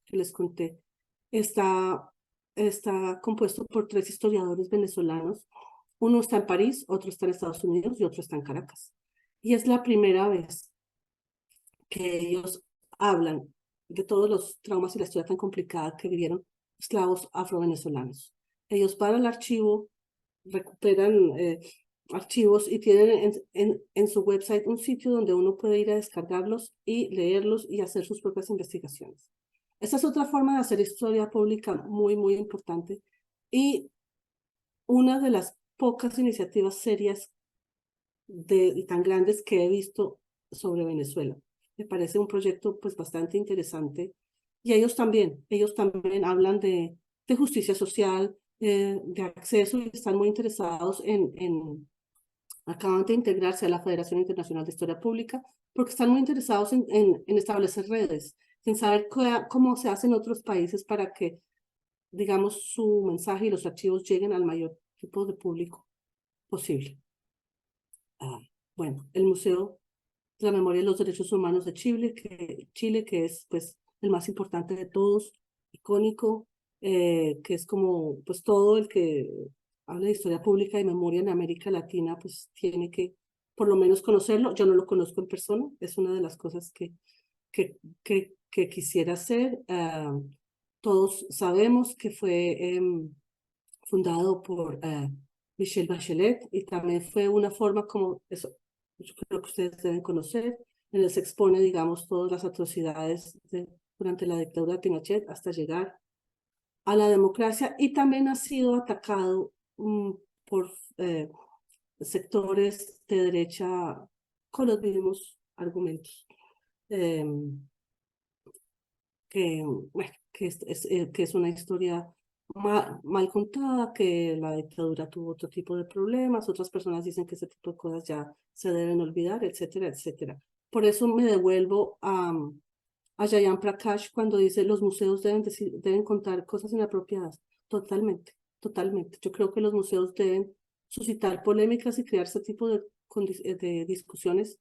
que les conté. Está compuesto por 3 historiadores venezolanos. Uno está en París, otro está en Estados Unidos y otro está en Caracas. Y es la primera vez que ellos hablan de todos los traumas y la historia tan complicada que vivieron esclavos afrovenezolanos. Ellos van al archivo, recuperan archivos y tienen en su website un sitio donde uno puede ir a descargarlos y leerlos y hacer sus propias investigaciones. Esta es otra forma de hacer historia pública muy importante y una de las pocas iniciativas serias y tan grandes que he visto sobre Venezuela. Me parece un proyecto pues bastante interesante y ellos también hablan de justicia social, de acceso y están muy interesados acaban de integrarse a la Federación Internacional de Historia Pública porque están muy interesados en establecer redes, en saber cómo se hace en otros países para que, digamos, su mensaje y los archivos lleguen al mayor tipo de público posible. Bueno, el Museo de la Memoria y los Derechos Humanos de Chile, que es pues el más importante de todos, icónico, que es como pues todo el que habla de historia pública y memoria en América Latina, pues tiene que por lo menos conocerlo. Yo no lo conozco en persona, es una de las cosas que quisiera hacer. Todos sabemos que fue fundado por Michelle Bachelet y también fue una forma como, eso yo creo que ustedes deben conocer, en el se expone, digamos, todas las atrocidades durante la dictadura de Pinochet hasta llegar a la democracia y también ha sido atacado por sectores de derecha con los mismos argumentos. Bueno, que es una historia mal contada, que la dictadura tuvo otro tipo de problemas, otras personas dicen que ese tipo de cosas ya se deben olvidar, etcétera, etcétera. Por eso me devuelvo a Jayan Prakash cuando dice los museos deben contar cosas inapropiadas. Totalmente, totalmente. Yo creo que los museos deben suscitar polémicas y crear ese tipo de discusiones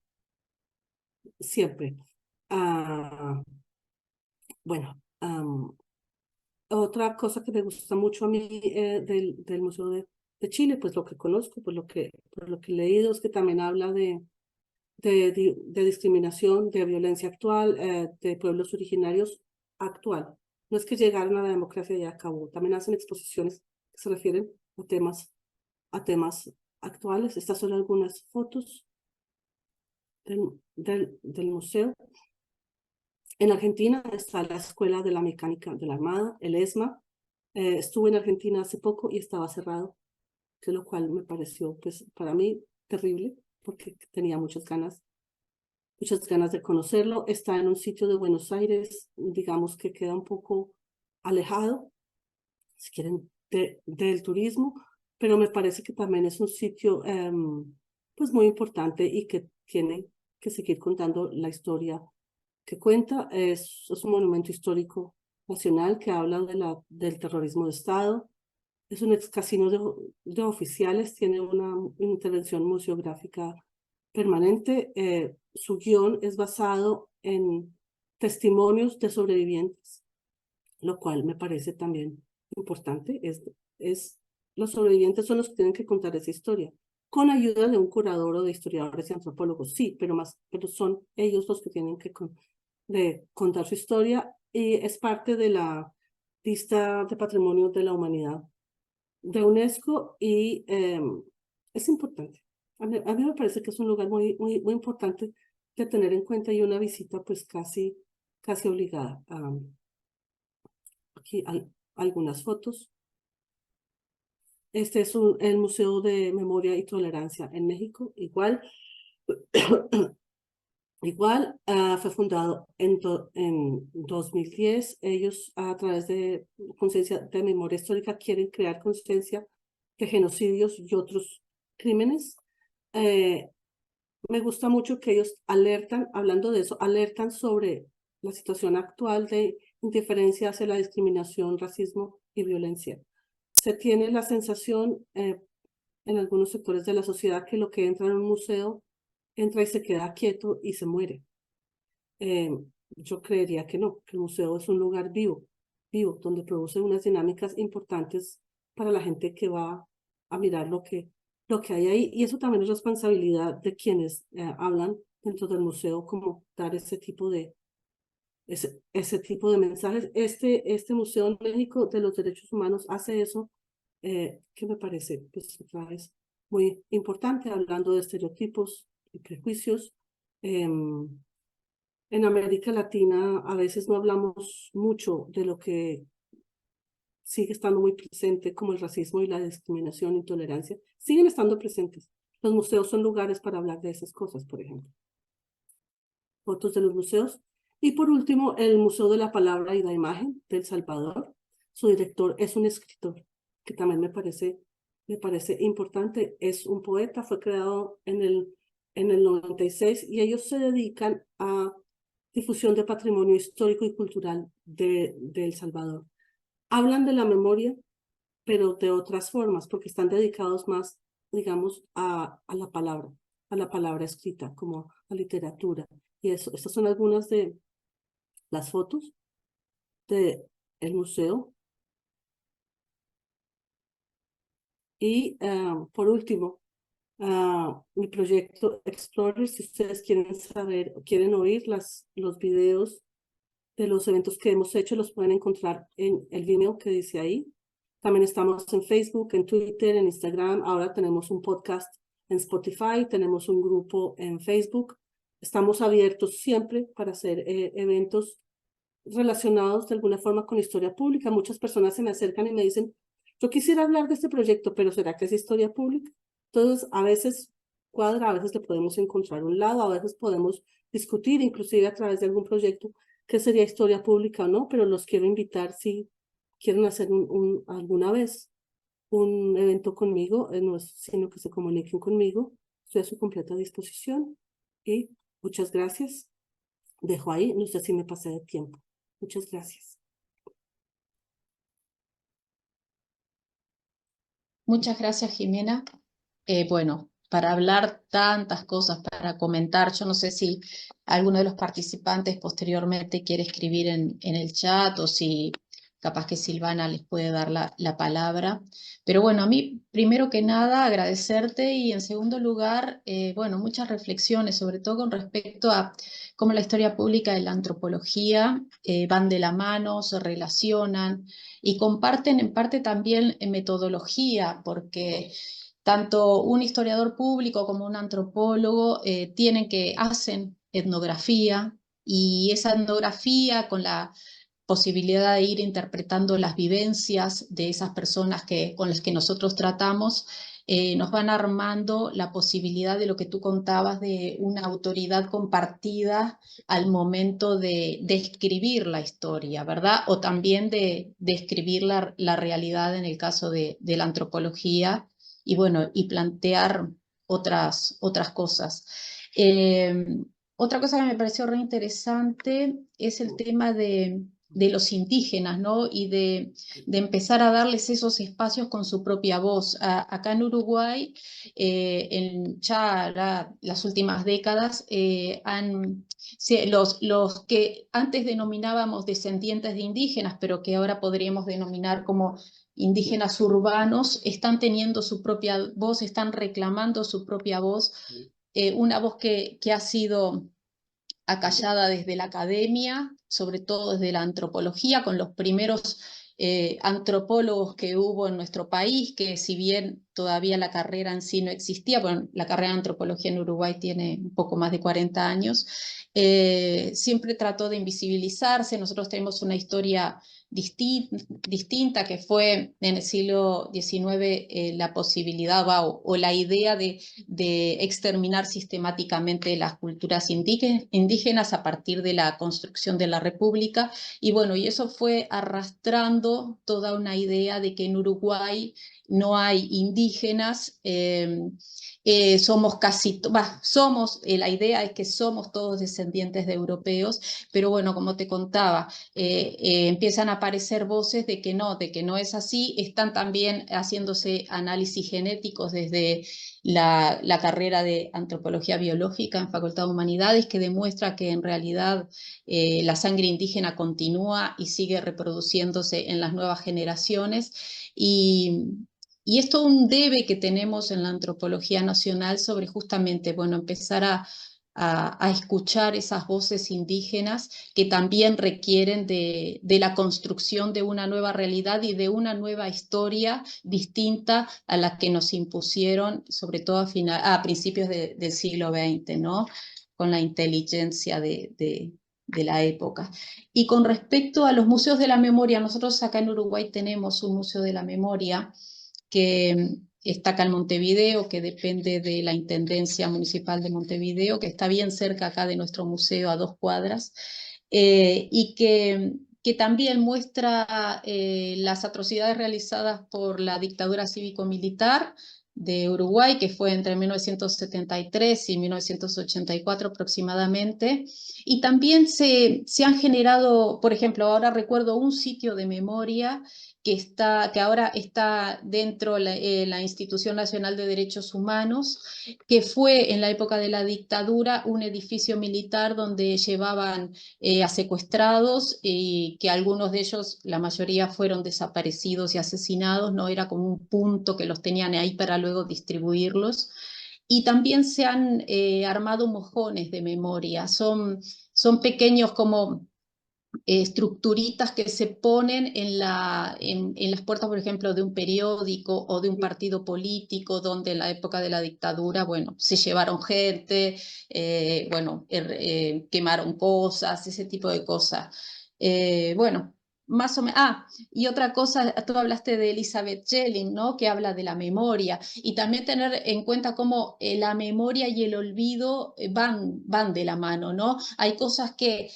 siempre. Bueno, otra cosa que me gusta mucho a mí del Museo de Chile, pues lo que conozco, por lo que he leído, es que también habla de discriminación, de violencia actual, de pueblos originarios actual. No es que llegaron a la democracia y ya acabó, también hacen exposiciones que se refieren a temas actuales. Estas son algunas fotos del museo. En Argentina está la Escuela de la Mecánica de la Armada, el ESMA. Estuve en Argentina hace poco y estaba cerrado, que lo cual me pareció, pues, para mí terrible, porque tenía muchas ganas de conocerlo. Está en un sitio de Buenos Aires, digamos que queda un poco alejado, si quieren, del turismo, pero me parece que también es un sitio pues muy importante y que tiene que seguir contando la historia que cuenta. Es un monumento histórico nacional que habla del terrorismo de Estado. Es un ex casino de oficiales, tiene una intervención museográfica permanente. Su guión es basado en testimonios de sobrevivientes, lo cual me parece también importante. Los sobrevivientes son los que tienen que contar esa historia, con ayuda de un curador o de historiadores y antropólogos, sí, pero son ellos los que tienen que contar su historia, y es parte de la lista de Patrimonio de la Humanidad de UNESCO, y es importante. A mí me parece que es un lugar muy, muy, muy importante de tener en cuenta, y una visita pues casi obligada. Aquí hay algunas fotos. Este es el Museo de Memoria y Tolerancia en México, igual. Fue fundado en 2010. Ellos, a través de conciencia de memoria histórica, quieren crear conciencia de genocidios y otros crímenes. Me gusta mucho que ellos hablando de eso, alertan sobre la situación actual de indiferencia hacia la discriminación, racismo y violencia. Se tiene la sensación en algunos sectores de la sociedad que lo que entra en un museo entra y se queda quieto y se muere. Yo creería que no, que el museo es un lugar vivo, donde produce unas dinámicas importantes para la gente que va a mirar lo que hay ahí, y eso también es responsabilidad de quienes hablan dentro del museo, como dar ese tipo de mensajes. Este Museo en México de los Derechos Humanos hace eso, que me parece pues otra vez muy importante, hablando de estereotipos y prejuicios. En América Latina a veces no hablamos mucho de lo que sigue estando muy presente, como el racismo y la discriminación e intolerancia. Siguen estando presentes. Los museos son lugares para hablar de esas cosas, por ejemplo. Fotos de los museos. Y por último, el Museo de la Palabra y la Imagen de El Salvador. Su director es un escritor, que también me parece importante. Es un poeta, fue creado en el 96, y ellos se dedican a difusión de patrimonio histórico y cultural de El Salvador. Hablan de la memoria, pero de otras formas, porque están dedicados más, digamos, a la palabra escrita, como a literatura. Y estas son algunas de las fotos del museo. Y por último, mi proyecto Explorer. Si ustedes quieren saber o quieren oír los videos de los eventos que hemos hecho, los pueden encontrar en el Vimeo que dice ahí. También estamos en Facebook, en Twitter, en Instagram. Ahora tenemos un podcast en Spotify, tenemos un grupo en Facebook. Estamos abiertos siempre para hacer eventos relacionados de alguna forma con historia pública. Muchas personas se me acercan y me dicen, yo quisiera hablar de este proyecto, pero ¿será que es historia pública? Entonces, a veces cuadra, a veces le podemos encontrar un lado, a veces podemos discutir, inclusive a través de algún proyecto, que sería historia pública o no, pero los quiero invitar si quieren hacer alguna vez un evento conmigo, no es sino que se comuniquen conmigo, estoy a su completa disposición y muchas gracias. Dejo ahí, no sé si me pasé de tiempo. Muchas gracias. Muchas gracias, Jimena. Bueno, para hablar tantas cosas, para comentar, yo no sé si alguno de los participantes posteriormente quiere escribir en el chat o si capaz que Silvana les puede dar la palabra. Pero bueno, a mí, primero que nada, agradecerte y en segundo lugar, bueno, muchas reflexiones, sobre todo con respecto a cómo la historia pública y la antropología van de la mano, se relacionan y comparten en parte también en metodología, porque tanto un historiador público como un antropólogo hacen etnografía, y esa etnografía con la posibilidad de ir interpretando las vivencias de esas personas con las que nosotros tratamos, nos van armando la posibilidad de lo que tú contabas de una autoridad compartida al momento de escribir la historia, ¿verdad? O también de escribir la realidad en el caso de la antropología y bueno, y plantear otras cosas. Otra cosa que me pareció re interesante es el tema de los indígenas, ¿no? Y de empezar a darles esos espacios con su propia voz. Acá en Uruguay, en ya las últimas décadas, los que antes denominábamos descendientes de indígenas, pero que ahora podríamos denominar como indígenas urbanos, están teniendo su propia voz, están reclamando su propia voz, una voz que ha sido acallada desde la academia, sobre todo desde la antropología, con los primeros antropólogos que hubo en nuestro país, que si bien todavía la carrera en sí no existía, bueno, la carrera de antropología en Uruguay tiene un poco más de 40 años, siempre trató de invisibilizarse. Nosotros tenemos una historia distinta, que fue en el siglo XIX la posibilidad o la idea de exterminar sistemáticamente las culturas indígenas a partir de la construcción de la República. Y bueno, y eso fue arrastrando toda una idea de que en Uruguay no hay indígenas, somos la idea es que somos todos descendientes de europeos, pero bueno, como te contaba, empiezan a aparecer voces de que no es así. Están también haciéndose análisis genéticos desde la carrera de antropología biológica en Facultad de Humanidades, que demuestra que en realidad la sangre indígena continúa y sigue reproduciéndose en las nuevas generaciones. Y es todo un debe que tenemos en la antropología nacional sobre justamente, bueno, empezar a escuchar esas voces indígenas que también requieren de la construcción de una nueva realidad y de una nueva historia distinta a la que nos impusieron, sobre todo a principios del siglo XX, ¿no? Con la inteligencia de la época. Y con respecto a los museos de la memoria, nosotros acá en Uruguay tenemos un museo de la memoria que está acá en Montevideo, que depende de la Intendencia Municipal de Montevideo, que está bien cerca acá de nuestro museo, a 2 cuadras, y que también muestra las atrocidades realizadas por la dictadura cívico-militar de Uruguay, que fue entre 1973 y 1984 aproximadamente. Y también se han generado, por ejemplo, ahora recuerdo un sitio de memoria que ahora está dentro de la Institución Nacional de Derechos Humanos, que fue en la época de la dictadura un edificio militar donde llevaban a secuestrados, y que algunos de ellos, la mayoría, fueron desaparecidos y asesinados, ¿no? Era como un punto que los tenían ahí para luego distribuirlos. Y también se han armado mojones de memoria, son pequeños como estructuritas que se ponen en las puertas, por ejemplo, de un periódico o de un partido político, donde en la época de la dictadura, bueno, se llevaron gente, bueno, quemaron cosas, ese tipo de cosas. Bueno, más o menos. Y otra cosa, tú hablaste de Elizabeth Jelling, ¿no? Que habla de la memoria y también tener en cuenta cómo la memoria y el olvido van de la mano, ¿no? Hay cosas que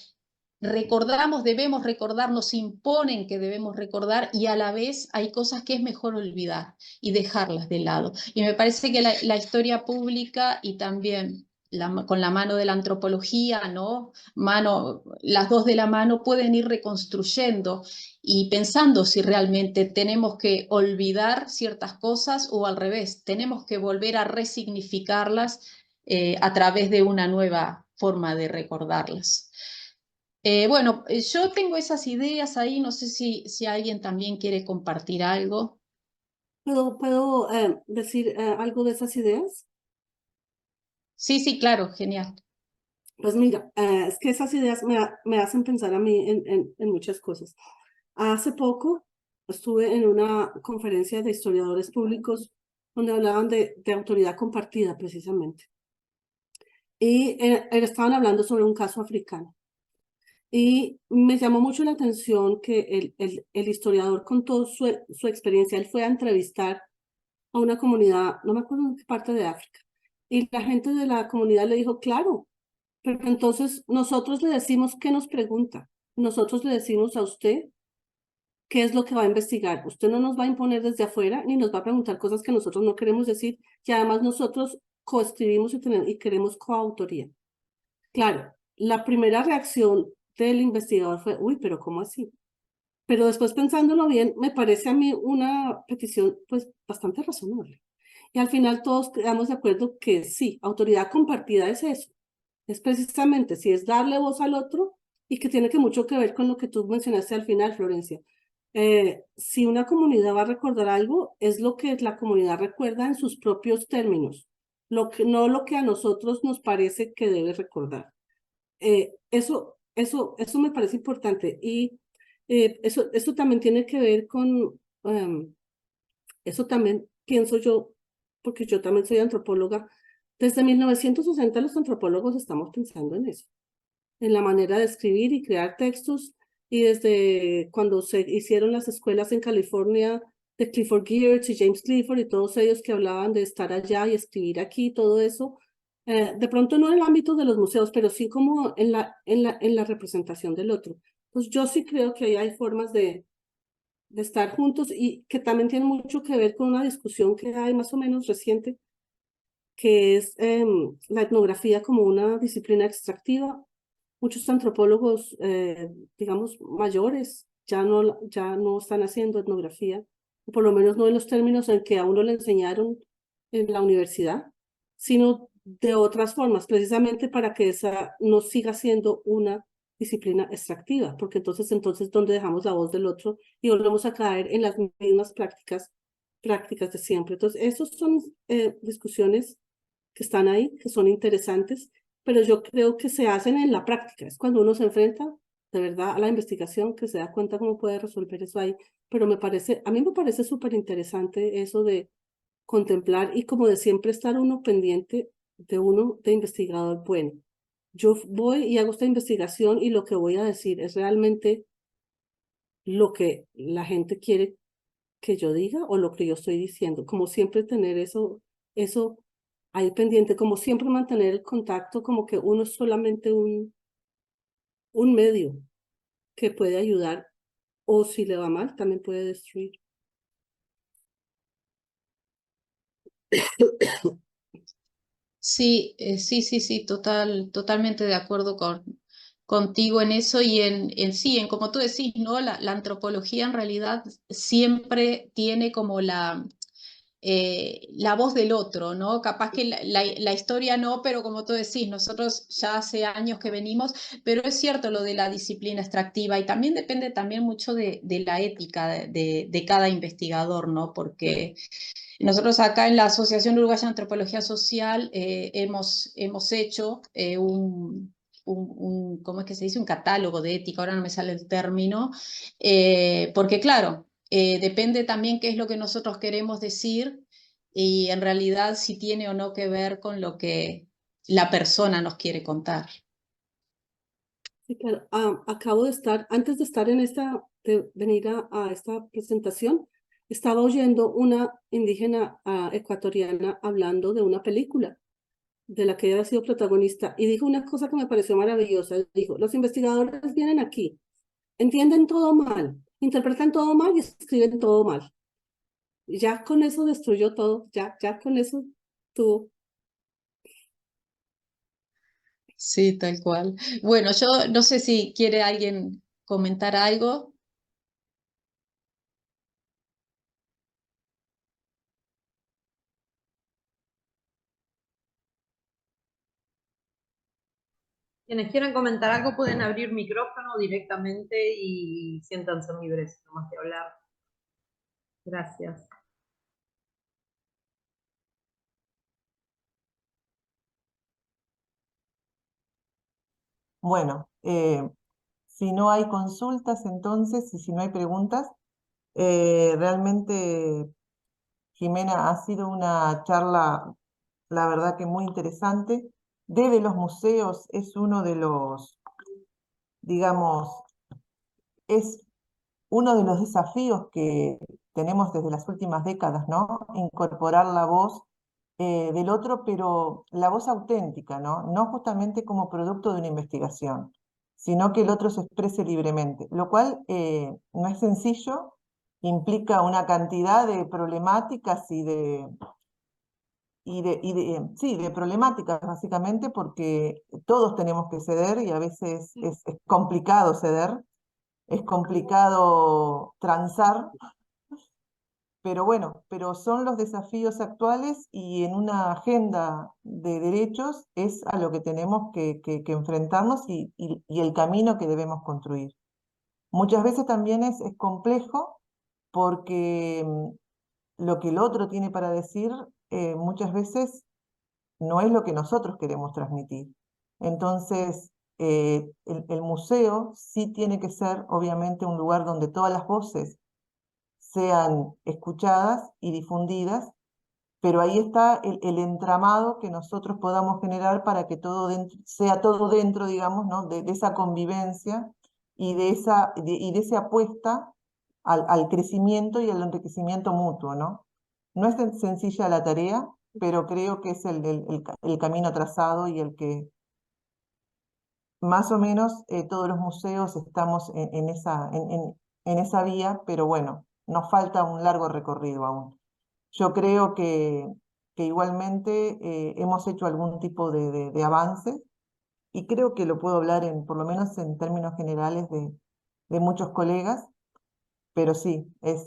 recordamos, debemos recordar, nos imponen que debemos recordar y a la vez hay cosas que es mejor olvidar y dejarlas de lado. Y me parece que la historia pública y también con la mano de la antropología, ¿no? Las dos de la mano pueden ir reconstruyendo y pensando si realmente tenemos que olvidar ciertas cosas o al revés, tenemos que volver a resignificarlas a través de una nueva forma de recordarlas. Bueno, yo tengo esas ideas ahí, no sé si alguien también quiere compartir algo. ¿Puedo decir algo de esas ideas? Sí, sí, claro, genial. Pues mira, es que esas ideas me hacen pensar a mí en muchas cosas. Hace poco estuve en una conferencia de historiadores públicos donde hablaban de autoridad compartida precisamente. Y estaban hablando sobre un caso africano. Y me llamó mucho la atención que el historiador contó su experiencia. Él fue a entrevistar a una comunidad, no me acuerdo en qué parte de África. Y la gente de la comunidad le dijo, claro, pero entonces nosotros le decimos qué nos pregunta. Nosotros le decimos a usted qué es lo que va a investigar. Usted no nos va a imponer desde afuera ni nos va a preguntar cosas que nosotros no queremos decir. Y además nosotros coescribimos y queremos coautoría. Claro, la primera reacción del investigador fue, uy, pero ¿cómo así? Pero después pensándolo bien, me parece a mí una petición pues bastante razonable. Y al final todos quedamos de acuerdo que sí, autoridad compartida es eso. Es precisamente si es darle voz al otro y que tiene que mucho que ver con lo que tú mencionaste al final, Florencia. Si una comunidad va a recordar algo, es lo que la comunidad recuerda en sus propios términos, no lo que a nosotros nos parece que debe recordar. Eso me parece importante y eso también tiene que ver con, eso también pienso yo, porque yo también soy antropóloga, desde 1960 los antropólogos estamos pensando en eso, en la manera de escribir y crear textos, y desde cuando se hicieron las escuelas en California de Clifford Geertz y James Clifford y todos ellos que hablaban de estar allá y escribir aquí, todo eso, de pronto no en el ámbito de los museos, pero sí como en la representación del otro. Pues yo sí creo que ahí hay formas de estar juntos y que también tiene mucho que ver con una discusión que hay más o menos reciente, que es la etnografía como una disciplina extractiva. Muchos antropólogos, digamos, mayores, ya no están haciendo etnografía, o por lo menos no en los términos en que a uno le enseñaron en la universidad, sino de otras formas, precisamente para que esa no siga siendo una disciplina extractiva, porque entonces, ¿dónde dejamos la voz del otro y volvemos a caer en las mismas prácticas de siempre? Entonces, esas son discusiones que están ahí, que son interesantes, pero yo creo que se hacen en la práctica. Es cuando uno se enfrenta de verdad a la investigación que se da cuenta cómo puede resolver eso ahí. Pero a mí me parece súper interesante eso de contemplar y como de siempre estar uno pendiente de uno de investigador bueno. Yo voy y hago esta investigación y lo que voy a decir es realmente lo que la gente quiere que yo diga o lo que yo estoy diciendo. Como siempre tener eso ahí pendiente, como siempre mantener el contacto, como que uno es solamente un medio que puede ayudar o si le va mal también puede destruir. Sí, sí, totalmente de acuerdo contigo en eso y sí, en como tú decís, ¿no? La antropología en realidad siempre tiene como la voz del otro, ¿no? Capaz que la historia no, pero como tú decís, nosotros ya hace años que venimos, pero es cierto lo de la disciplina extractiva y también depende también mucho de la ética de cada investigador, ¿no? Porque nosotros acá en la Asociación Uruguaya de Antropología Social hemos hecho ¿cómo es que se dice? Un catálogo de ética, ahora no me sale el término, porque claro, depende también qué es lo que nosotros queremos decir y en realidad si tiene o no que ver con lo que la persona nos quiere contar. Sí, claro. Acabo de estar, antes de estar en esta de venir a esta presentación, estaba oyendo una indígena ecuatoriana hablando de una película de la que ella ha sido protagonista y dijo una cosa que me pareció maravillosa. Dijo, los investigadores vienen aquí, entienden todo mal, interpretan todo mal y escriben todo mal. Y ya con eso destruyó todo, ya con eso tuvo. Sí, tal cual. Bueno, yo no sé si quiere alguien comentar algo. Quienes quieran comentar algo pueden abrir micrófono directamente y siéntanse libres nomás de hablar. Gracias. Bueno, si no hay consultas entonces y si no hay preguntas, realmente, Jimena, ha sido una charla, la verdad que muy interesante. Desde los museos es uno de los, digamos, es uno de los desafíos que tenemos desde las últimas décadas, ¿no? Incorporar la voz del otro, pero la voz auténtica, ¿no? No justamente como producto de una investigación, sino que el otro se exprese libremente, lo cual no es sencillo, implica una cantidad de problemáticas sí, de problemáticas básicamente, porque todos tenemos que ceder y a veces es complicado ceder, es complicado transar, pero bueno, pero son los desafíos actuales y en una agenda de derechos es a lo que tenemos que enfrentarnos y el camino que debemos construir. Muchas veces también es complejo porque lo que el otro tiene para decir muchas veces no es lo que nosotros queremos transmitir. Entonces, el museo sí tiene que ser obviamente un lugar donde todas las voces sean escuchadas y difundidas, pero ahí está el entramado que nosotros podamos generar para que todo sea todo dentro, digamos, ¿no? de esa convivencia y de esa apuesta al crecimiento y al enriquecimiento mutuo, ¿no? No es sencilla la tarea, pero creo que es el camino trazado y el que más o menos todos los museos estamos en esa vía, pero bueno, nos falta un largo recorrido aún. Yo creo que igualmente hemos hecho algún tipo de avance y creo que lo puedo hablar por lo menos en términos generales de muchos colegas, pero sí, es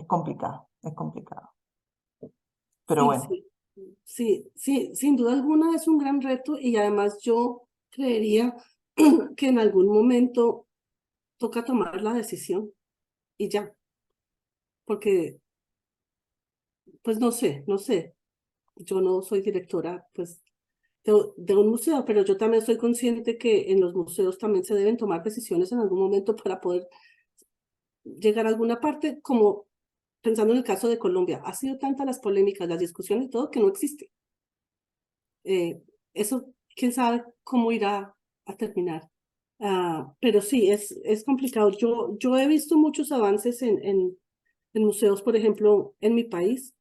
complicado, es complicado. Pero Sí, bueno. sí, sí, sí, sin duda alguna es un gran reto y además yo creería que en algún momento toca tomar la decisión y ya, porque pues no sé, yo no soy directora pues de un museo, pero yo también soy consciente que en los museos también se deben tomar decisiones en algún momento para poder llegar a alguna parte, como pensando en el caso de Colombia, ha sido tantas las polémicas, las discusiones y todo que no existe. Eso, quién sabe cómo irá a terminar. Pero sí, es complicado. Yo he visto muchos avances en museos, por ejemplo, en mi país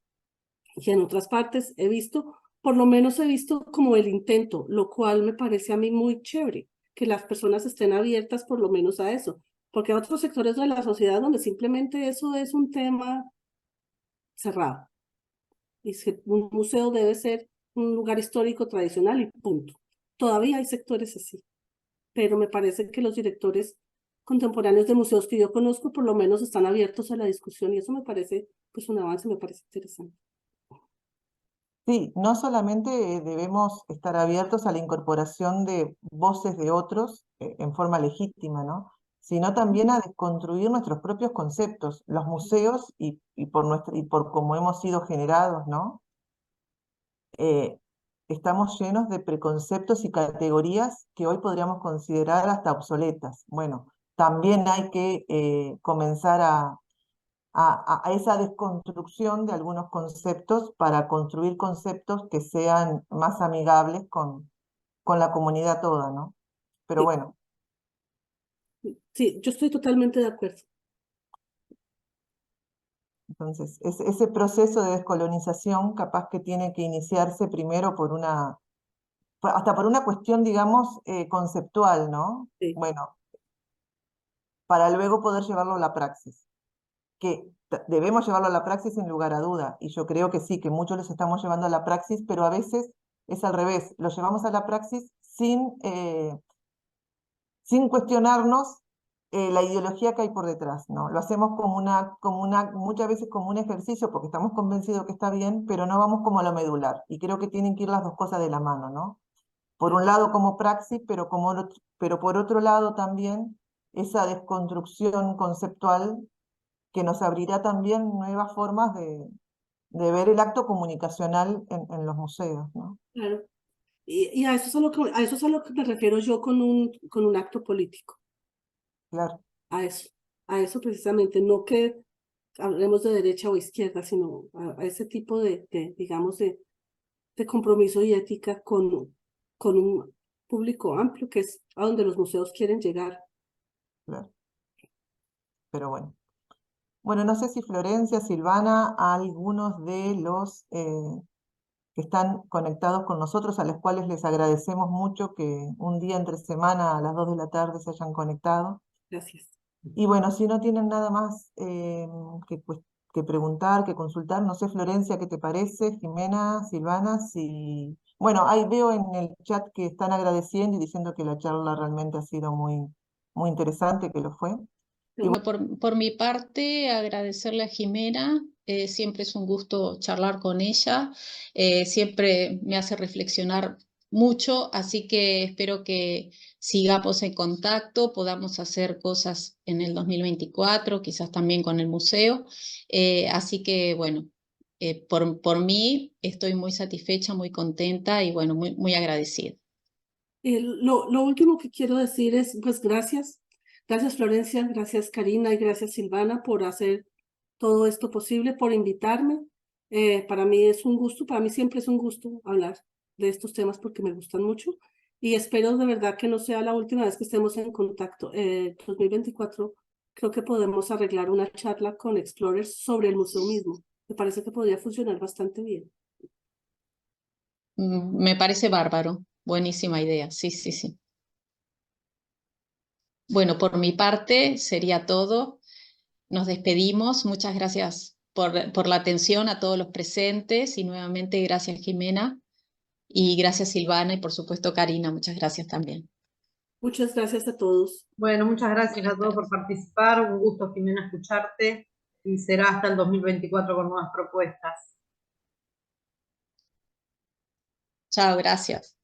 y en otras partes he visto, por lo menos he visto como el intento, lo cual me parece a mí muy chévere, que las personas estén abiertas por lo menos a eso, porque hay otros sectores de la sociedad donde simplemente eso es un tema cerrado. Y que un museo debe ser un lugar histórico tradicional y punto. Todavía hay sectores así, pero me parece que los directores contemporáneos de museos que yo conozco por lo menos están abiertos a la discusión y eso me parece pues un avance, me parece interesante. Sí, no solamente debemos estar abiertos a la incorporación de voces de otros en forma legítima, ¿no? Sino también a desconstruir nuestros propios conceptos. Los museos y por cómo hemos sido generados, ¿no? Eh, estamos llenos de preconceptos y categorías que hoy podríamos considerar hasta obsoletas. Bueno, también hay que comenzar a esa desconstrucción de algunos conceptos para construir conceptos que sean más amigables con la comunidad toda, ¿no? Pero Sí, bueno, sí, yo estoy totalmente de acuerdo. Entonces, ese proceso de descolonización capaz que tiene que iniciarse primero hasta por una cuestión, digamos, conceptual, ¿no? Sí, Bueno, para luego poder llevarlo a la praxis, que debemos llevarlo a la praxis sin lugar a duda, y yo creo que sí, que muchos los estamos llevando a la praxis, pero a veces es al revés, los llevamos a la praxis sin cuestionarnos la ideología que hay por detrás, ¿no? Lo hacemos muchas veces como un ejercicio porque estamos convencidos que está bien, pero no vamos como a lo medular, y creo que tienen que ir las dos cosas de la mano, ¿no? Por un lado como praxis, pero por otro lado también esa desconstrucción conceptual que nos abrirá también nuevas formas de ver el acto comunicacional en los museos, ¿no? claro. Y a eso es a eso es a lo que me refiero yo con un acto político, Claro, a eso precisamente, no que hablemos de derecha o izquierda, sino a ese tipo digamos, de compromiso y ética con un público amplio, que es a donde los museos quieren llegar. claro. Pero bueno. Bueno, no sé si Florencia, Silvana, algunos de los que están conectados con nosotros, a los cuales les agradecemos mucho que un día entre semana a las 2 de la tarde se hayan conectado. Gracias. Y bueno, si no tienen nada más que preguntar, que consultar, no sé, Florencia, ¿qué te parece? Jimena, Silvana, si... Bueno, ahí veo en el chat que están agradeciendo y diciendo que la charla realmente ha sido muy interesante, que lo fue. Por mi parte, agradecerle a Jimena, siempre es un gusto charlar con ella, siempre me hace reflexionar mucho, así que espero que sigamos en contacto, podamos hacer cosas en el 2024, quizás también con el museo, así que bueno, por mí estoy muy satisfecha, muy contenta y bueno, muy agradecida. Lo último que quiero decir es, pues gracias. Gracias Florencia, gracias Karina y gracias Silvana por hacer todo esto posible, por invitarme. Para mí es un gusto, para mí siempre es un gusto hablar de estos temas porque me gustan mucho y espero de verdad que no sea la última vez que estemos en contacto. 2024 creo que podemos arreglar una charla con Explorers sobre el museo mismo. Me parece que podría funcionar bastante bien. Me parece bárbaro, buenísima idea, sí, sí, sí. Bueno, por mi parte sería todo. Nos despedimos. Muchas gracias por la atención a todos los presentes y nuevamente gracias Jimena y gracias Silvana y por supuesto Karina. Muchas gracias también. Muchas gracias a todos. Bueno, muchas gracias Buenas a todos por tardes. participar. Un gusto, Jimena, escucharte y será hasta el 2024 con nuevas propuestas. Chao, gracias.